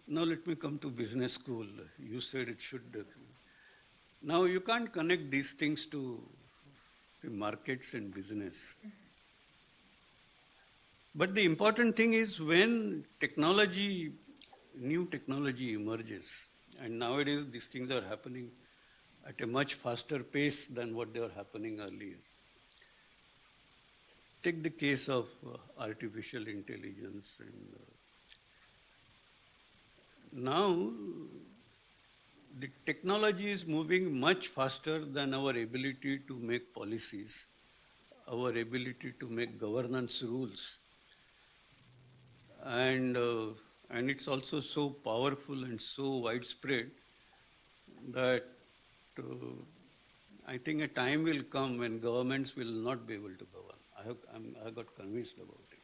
Now let me come to business school. You said it should. Now you can't connect these things to the markets and business. But the important thing is when technology, new technology emerges, and nowadays these things are happening at a much faster pace than what they were happening earlier. Take the case of artificial intelligence. And now the technology is moving much faster than our ability to make policies, our ability to make governance rules. And it's also so powerful and so widespread that I think a time will come when governments will not be able to govern. I got convinced about it.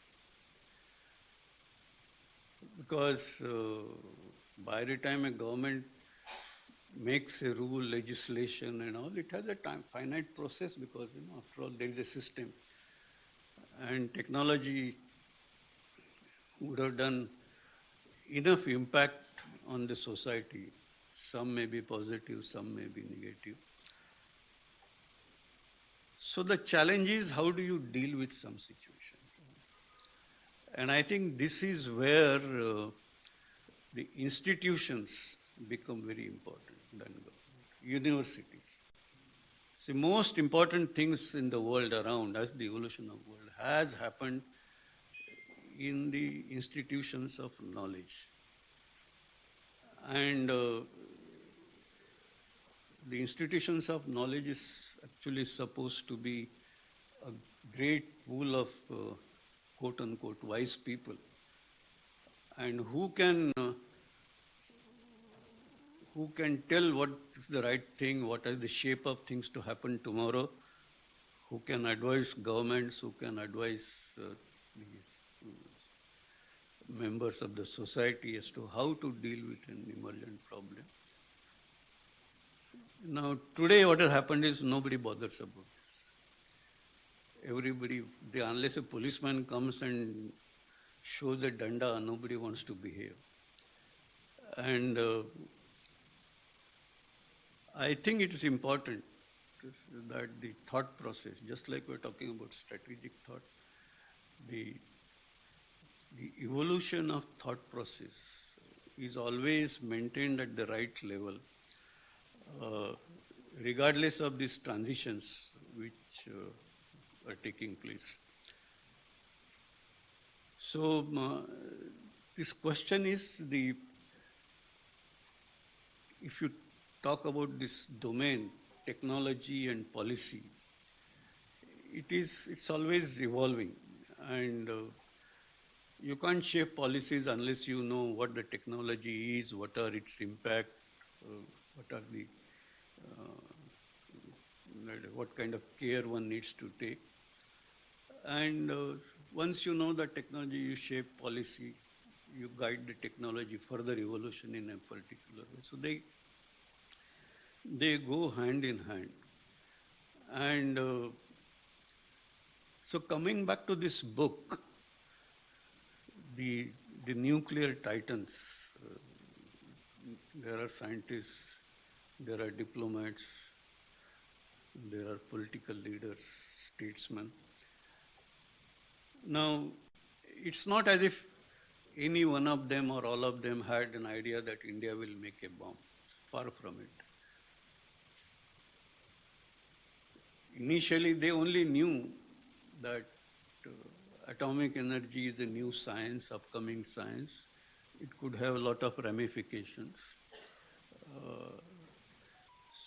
Because by the time a government makes a rule, legislation and all, it has a finite process, because after all there is a system. And technology would have done enough impact on the society. Some may be positive, some may be negative. So the challenge is, how do you deal with some situations? And I think this is where the institutions become very important than government. Universities. The most important things in the world around us, the evolution of the world, has happened in the institutions of knowledge. And the institutions of knowledge is actually supposed to be a great pool of quote-unquote wise people, and who can tell what is the right thing, what is the shape of things to happen tomorrow, who can advise governments, who can advise members of the society as to how to deal with an emergent problem. Now, today what has happened is nobody bothers about this. Everybody, unless a policeman comes and shows a danda, nobody wants to behave. And I think it is important that the thought process, just like we're talking about strategic thought, the evolution of thought process is always maintained at the right level, regardless of these transitions which are taking place. So this question is, if you talk about this domain, technology and policy, it's always evolving, and you can't shape policies unless you know what the technology is, what are its impact, what kind of care one needs to take. And once you know the technology, you shape policy, you guide the technology further evolution in a particular way. So they go hand in hand. And so coming back to this book, the nuclear titans, there are scientists, there are diplomats, there are political leaders, statesmen. Now, it's not as if any one of them or all of them had an idea that India will make a bomb. It's far from it. Initially, they only knew that atomic energy is a new science, upcoming science. It could have a lot of ramifications.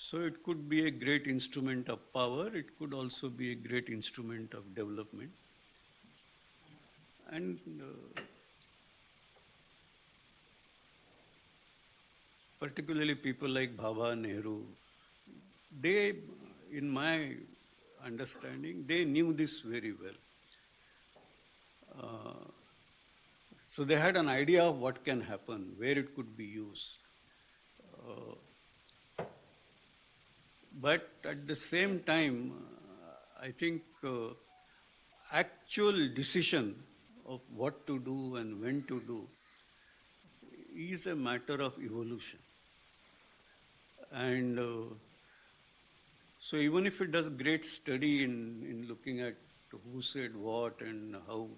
So it could be a great instrument of power, it could also be a great instrument of development. And particularly people like Bhabha, Nehru, they, in my understanding, they knew this very well. So they had an idea of what can happen, where it could be used. But at the same time, I think actual decision of what to do and when to do is a matter of evolution. And so even if it does great study in looking at who said what and how,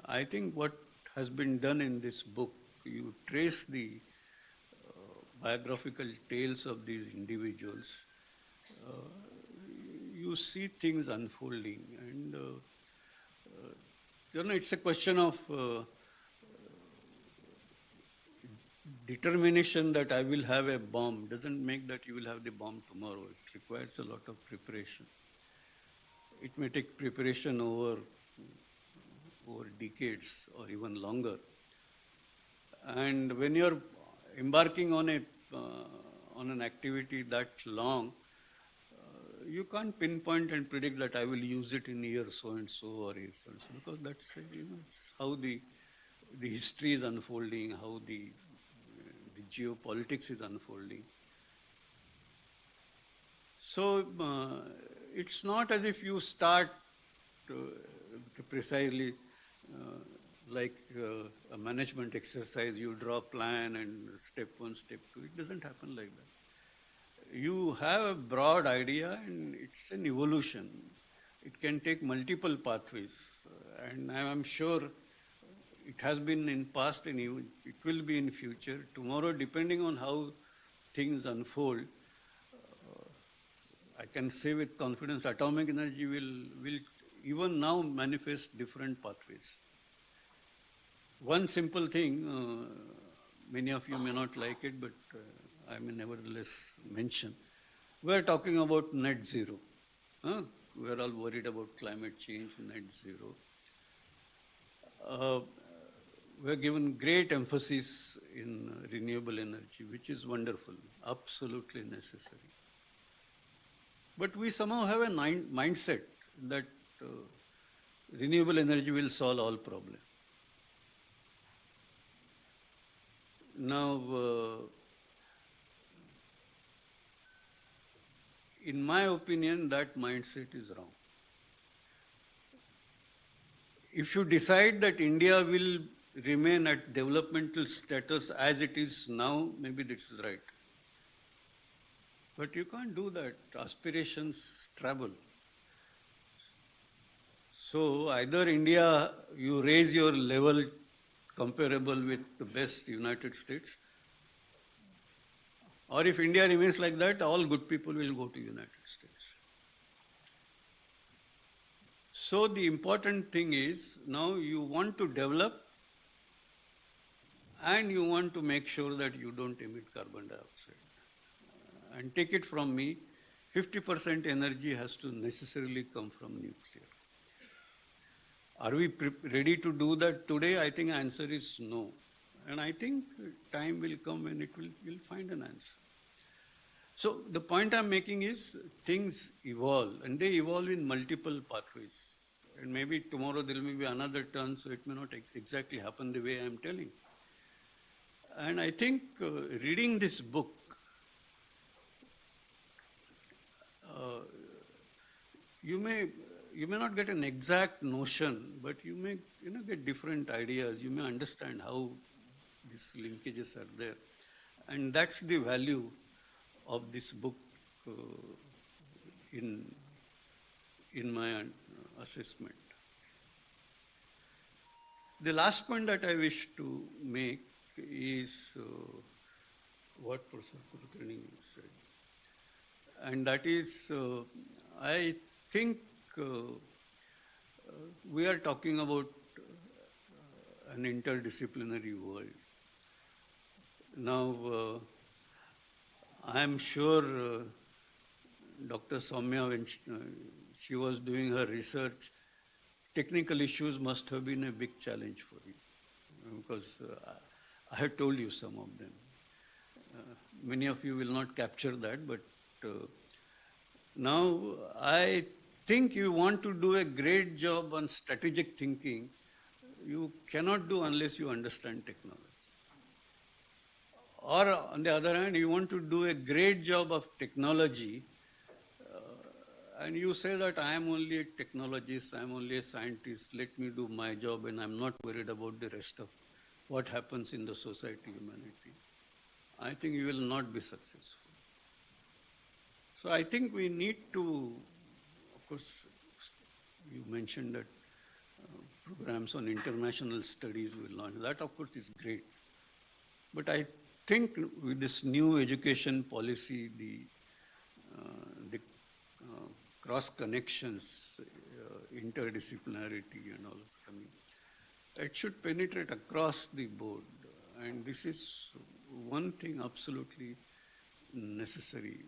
I think what has been done in this book, you trace the biographical tales of these individuals, you see things unfolding. And it's a question of determination that I will have a bomb doesn't make that you will have the bomb tomorrow. It requires a lot of preparation. It may take preparation over decades or even longer. And when you're embarking on an activity that long, you can't pinpoint and predict that I will use it in year so and so or year so and so, because that's it's how the history is unfolding, how the geopolitics is unfolding. So it's not as if you start precisely like a management exercise, you draw a plan and step one, step two. It doesn't happen like that. You have a broad idea and it's an evolution. It can take multiple pathways. And I'm sure it has been in past and it will be in future. Tomorrow, depending on how things unfold, I can say with confidence, atomic energy will even now manifest different pathways. One simple thing, many of you may not like it, but I may nevertheless mention. We are talking about net zero. We are all worried about climate change, net zero. We are given great emphasis in renewable energy, which is wonderful, absolutely necessary. But we somehow have a mindset that renewable energy will solve all problems. Now, in my opinion, that mindset is wrong. If you decide that India will remain at developmental status as it is now, maybe this is right. But you can't do that. Aspirations travel. So either India, you raise your level comparable with the best United States, or if India remains like that, all good people will go to United States. So the important thing is, now you want to develop and you want to make sure that you don't emit carbon dioxide. And take it from me, 50% energy has to necessarily come from nuclear. Are we ready to do that today? I think the answer is no. And I think time will come when we'll find an answer. So the point I'm making is things evolve, and they evolve in multiple pathways. And maybe tomorrow there may be another turn, so it may not exactly happen the way I'm telling. And I think reading this book, you may not get an exact notion, but you may get different ideas. You may understand how these linkages are there. And that's the value of this book in my assessment. The last point that I wish to make is what Professor Kulkarni said. And that is, I think we are talking about an interdisciplinary world. Now, I'm sure Dr. Soumya, when she was doing her research, technical issues must have been a big challenge for you, because I have told you some of them. Many of you will not capture that, but now I think you want to do a great job on strategic thinking. You cannot do unless you understand technology. Or on the other hand, you want to do a great job of technology, and you say that I am only a technologist, I am only a scientist, let me do my job and I'm not worried about the rest of what happens in the society, humanity. I think you will not be successful. So I think we need to, of course, you mentioned that programs on international studies will launch. That, of course, is great. But I think with this new education policy, the cross connections, interdisciplinarity and all is coming, it should penetrate across the board. And this is one thing absolutely necessary,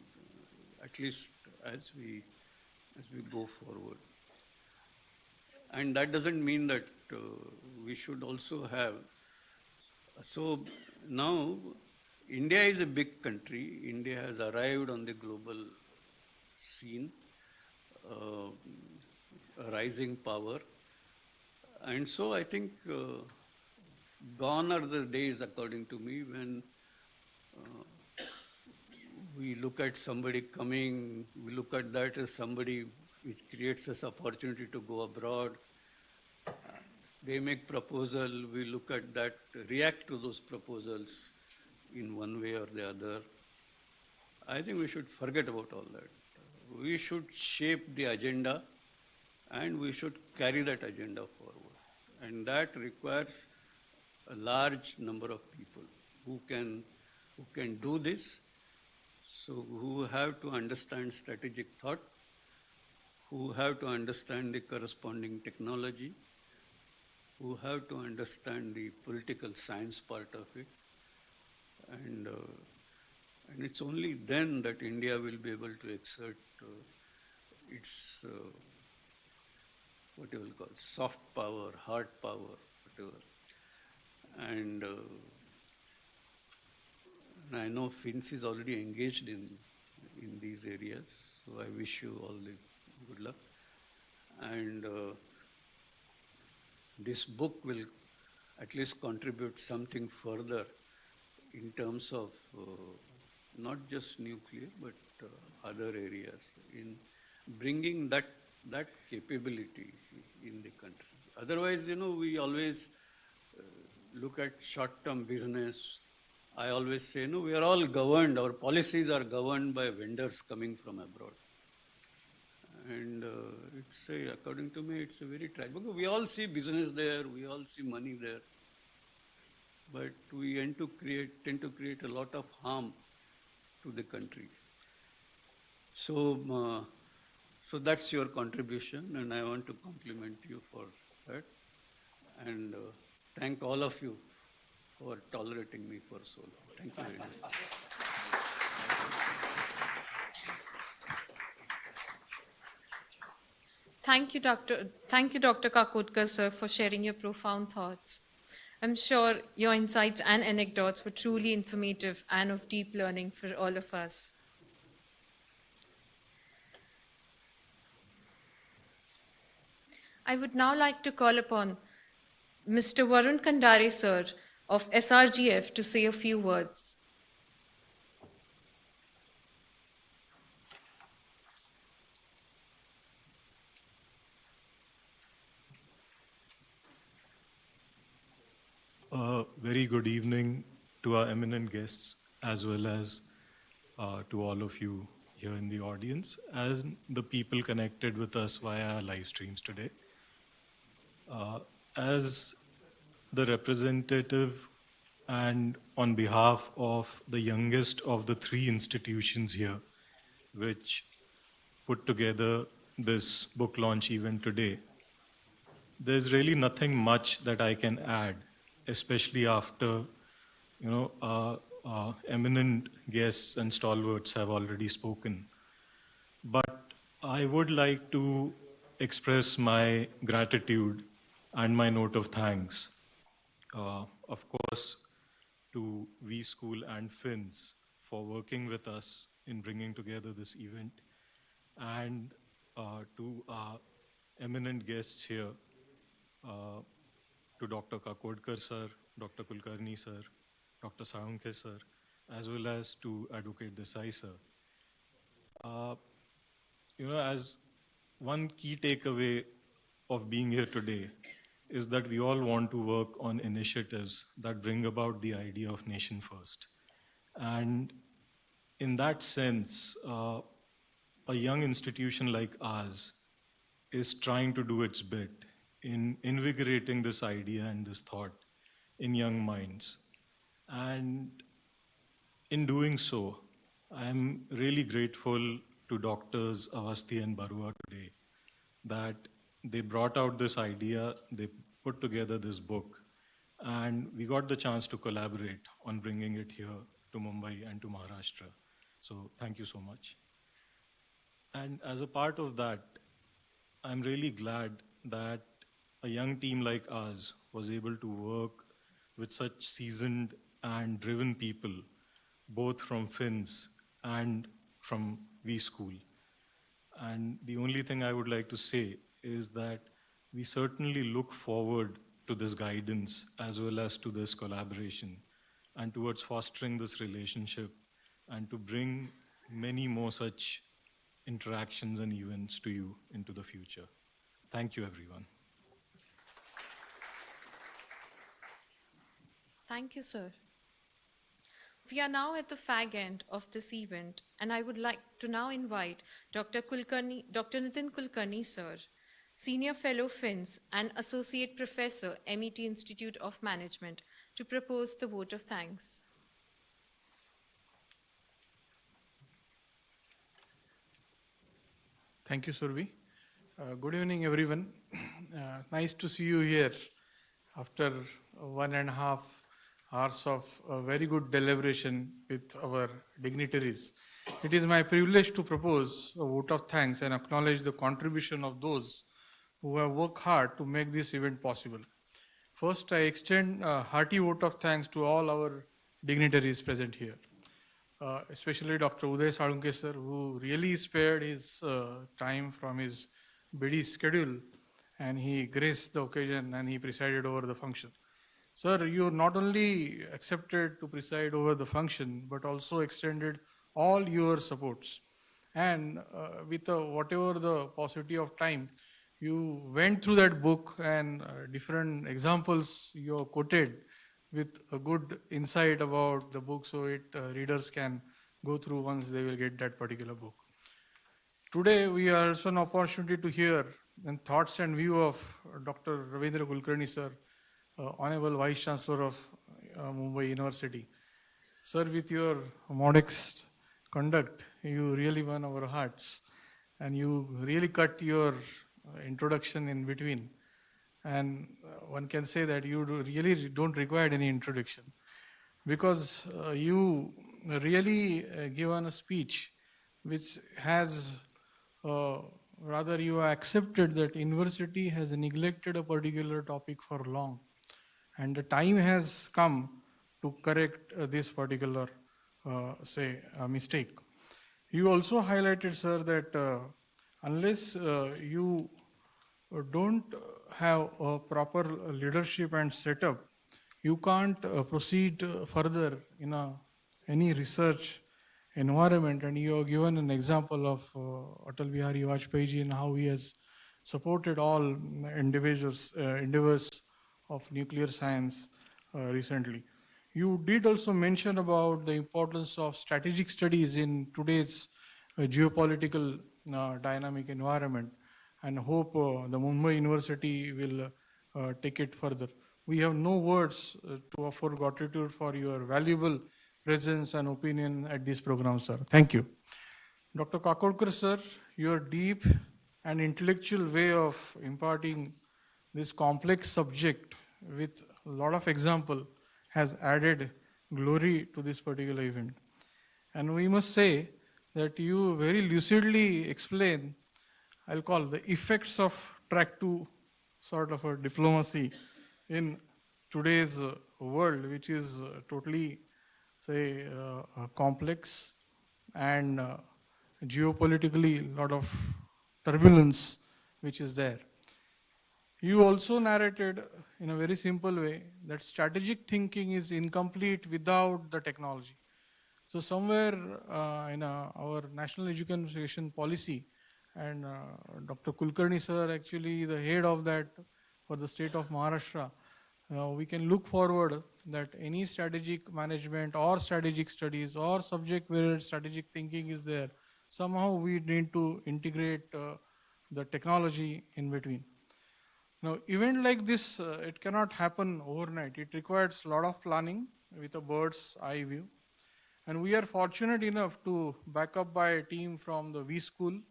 at least as we go forward. And that doesn't mean that we should also have, so now India is a big country. India has arrived on the global scene, a rising power. And so I think gone are the days, according to me, when we look at somebody coming, we look at that as somebody which creates us opportunity to go abroad. They make proposal, we look at that, react to those proposals in one way or the other. I think we should forget about all that. We should shape the agenda and we should carry that agenda forward. And that requires a large number of people who can do this, so who have to understand strategic thought, who have to understand the corresponding technology, who have to understand the political science part of it. And it's only then that India will be able to exert its, what you will call, soft power, hard power, whatever. And I know FINS is already engaged in these areas, so I wish you all the good luck. And this book will at least contribute something further in terms of not just nuclear, but other areas in bringing that capability in the country. Otherwise, we always look at short-term business. I always say, we are all governed, our policies are governed by vendors coming from abroad. And according to me, it's a very tragic, because we all see business there, we all see money there, but we tend to create a lot of harm to the country. So that's your contribution, and I want to compliment you for that, and thank all of you for tolerating me for so long. Thank you very much. Thank you, Dr. Kakodkar, sir, for sharing your profound thoughts. I'm sure your insights and anecdotes were truly informative and of deep learning for all of us. I would now like to call upon Mr. Varun Kandare, sir, of SRGF, to say a few words. Very good evening to our eminent guests, as well as to all of you here in the audience, as the people connected with us via our live streams today. As the representative and on behalf of the youngest of the three institutions here, which put together this book launch event today, there's really nothing much that I can add, especially after, eminent guests and stalwarts have already spoken. But I would like to express my gratitude and my note of thanks, of course, to WeSchool and FINS for working with us in bringing together this event, and to our eminent guests here, to Dr. Kakodkar sir, Dr. Kulkarni sir, Dr. Salunkhe sir, as well as to Advocate Desai sir. As one key takeaway of being here today is that we all want to work on initiatives that bring about the idea of nation first. And in that sense, a young institution like ours is trying to do its bit in invigorating this idea and this thought in young minds. And in doing so, I'm really grateful to Doctors Avasthi and Barua today that they brought out this idea, they put together this book, and we got the chance to collaborate on bringing it here to Mumbai and to Maharashtra. So thank you so much. And as a part of that, I'm really glad that a young team like ours was able to work with such seasoned and driven people, both from FINS and from WeSchool. And the only thing I would like to say is that we certainly look forward to this guidance as well as to this collaboration and towards fostering this relationship and to bring many more such interactions and events to you into the future. Thank you, everyone. Thank you, sir. We are now at the fag end of this event, and I would like to now invite Dr. Nitin Kulkarni, sir, Senior Fellow FINS and Associate Professor, MET Institute of Management, to propose the vote of thanks. Thank you, Survi. Good evening, everyone. Nice to see you here after 1.5 hours of a very good deliberation with our dignitaries. It is my privilege to propose a vote of thanks and acknowledge the contribution of those who have worked hard to make this event possible. First, I extend a hearty vote of thanks to all our dignitaries present here, especially Dr. Uday Salunkhe sir, who really spared his time from his busy schedule, and he graced the occasion and he presided over the function. Sir, you not only accepted to preside over the function, but also extended all your supports. And with whatever the paucity of time, you went through that book and different examples you have quoted with a good insight about the book, so readers can go through once they will get that particular book. Today, we are also an opportunity to hear and thoughts and view of Dr. Ravindra Kulkarni sir, Honorable Vice Chancellor of Mumbai University. Sir, with your modest conduct, you really won our hearts, and you really cut your introduction in between. And one can say that you really don't require any introduction, because you really given a speech which has, rather you accepted that university has neglected a particular topic for long, and the time has come to correct this particular, mistake. You also highlighted, sir, that unless you don't have a proper leadership and setup, you can't proceed further in any research environment. And you have given an example of Atal Bihari Vajpayee ji and how he has supported all endeavors of nuclear science recently. You did also mention about the importance of strategic studies in today's geopolitical dynamic environment, and hope the Mumbai University will take it further. We have no words to offer gratitude for your valuable presence and opinion at this program, sir. Thank you. Dr. Kakodkar, sir, your deep and intellectual way of imparting this complex subject with a lot of example has added glory to this particular event. And we must say that you very lucidly explain, I'll call the effects of track 2 sort of a diplomacy in today's world, which is totally, say, complex and geopolitically a lot of turbulence which is there. You also narrated in a very simple way that strategic thinking is incomplete without the technology. So somewhere in our national education policy, and Dr. Kulkarni sir, actually the head of that for the state of Maharashtra, we can look forward that any strategic management or strategic studies or subject where strategic thinking is there, somehow we need to integrate the technology in between. Now, event like this, it cannot happen overnight. It requires a lot of planning with a bird's eye view. And we are fortunate enough to back up by a team from the WeSchool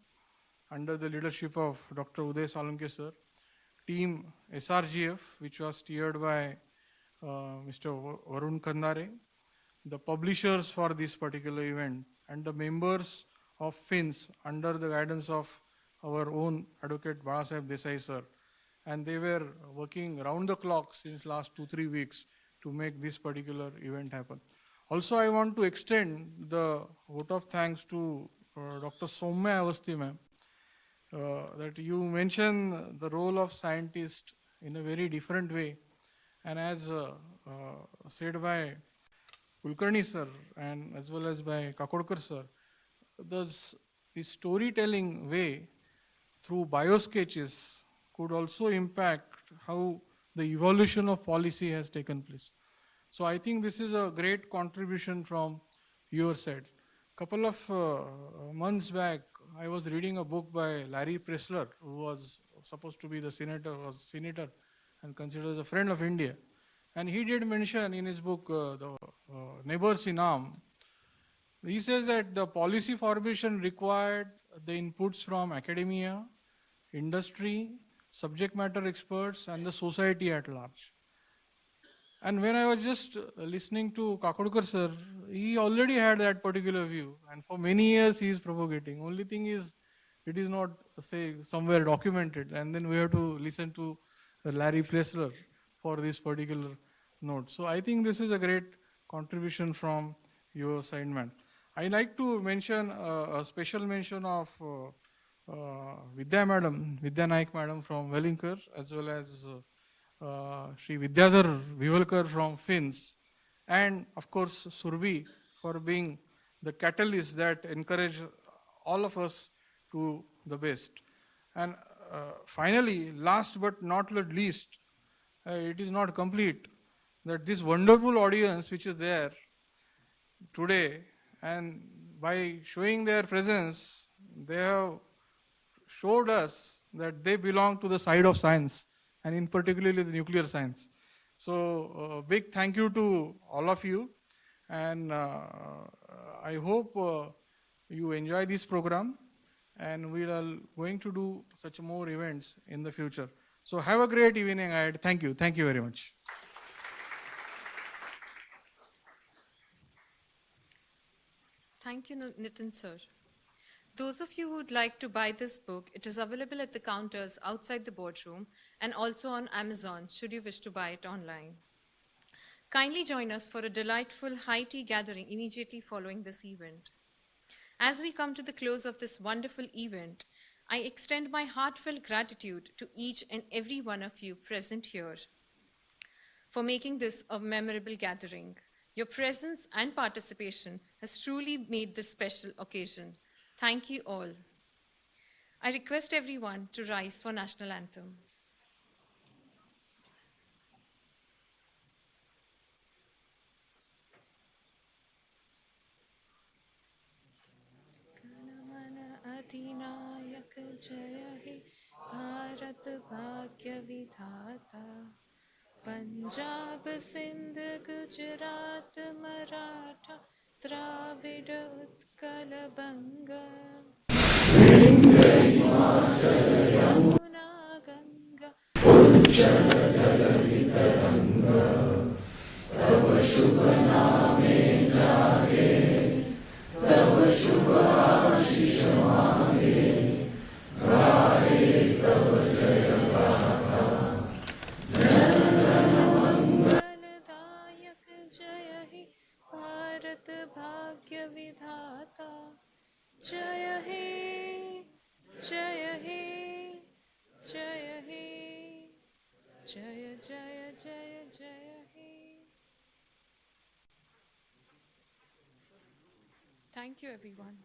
under the leadership of Dr. Uday Salunkhe sir, team SRGF, which was steered by Mr. Varun Kandare, the publishers for this particular event, and the members of FINS under the guidance of our own Advocate Balasaheb Desai sir. And they were working round the clock since last 2-3 weeks to make this particular event happen. Also, I want to extend the vote of thanks to Dr. Soumya Avasthi ma'am, that you mentioned the role of scientist in a very different way. And as said by Kulkarni sir and as well as by Kakodkar sir, the storytelling way through biosketches could also impact how the evolution of policy has taken place. So I think this is a great contribution from your side. Couple of months back, I was reading a book by Larry Pressler, who was supposed to be the senator and considered as a friend of India. And he did mention in his book, the Neighbors in Arm, he says that the policy formation required the inputs from academia, industry, subject matter experts, and the society at large. And when I was just listening to Kakodkar sir, he already had that particular view, and for many years he is propagating. Only thing is, it is not, say, somewhere documented, and then we have to listen to Larry Pressler for this particular note. So I think this is a great contribution from your side, man. I like to mention a special mention of Vidya Naik madam from Wellinkar, as well as Shri Vidyadhar Vivalkar from FINS, and of course Surbi for being the catalyst that encourage all of us to the best. And finally, last but not least, it is not complete, that this wonderful audience which is there today, and by showing their presence, they have showed us that they belong to the side of science, and in particularly the nuclear science. So big thank you to all of you, and I hope you enjoy this program, and we are going to do such more events in the future. So have a great evening ahead. Thank you very much. Thank you, Nitin sir. Those of you who would like to buy this book, it is available at the counters outside the boardroom and also on Amazon, should you wish to buy it online. Kindly join us for a delightful high tea gathering immediately following this event. As we come to the close of this wonderful event, I extend my heartfelt gratitude to each and every one of you present here for making this a memorable gathering. Your presence and participation has truly made this special occasion. Thank you all. I request everyone to rise for National Anthem. Adhinayak Jaya He Bharat Bhagya Vidhata Punjab Sindh Gujarat Maratha Dravida Utkal Banga Yamuna Ganga Uchchal Jalavitaranga Tava Shubha Jaya He, Jaya He, Jaya He, Jaya Jaya Jaya Jaya He. Thank you, everyone.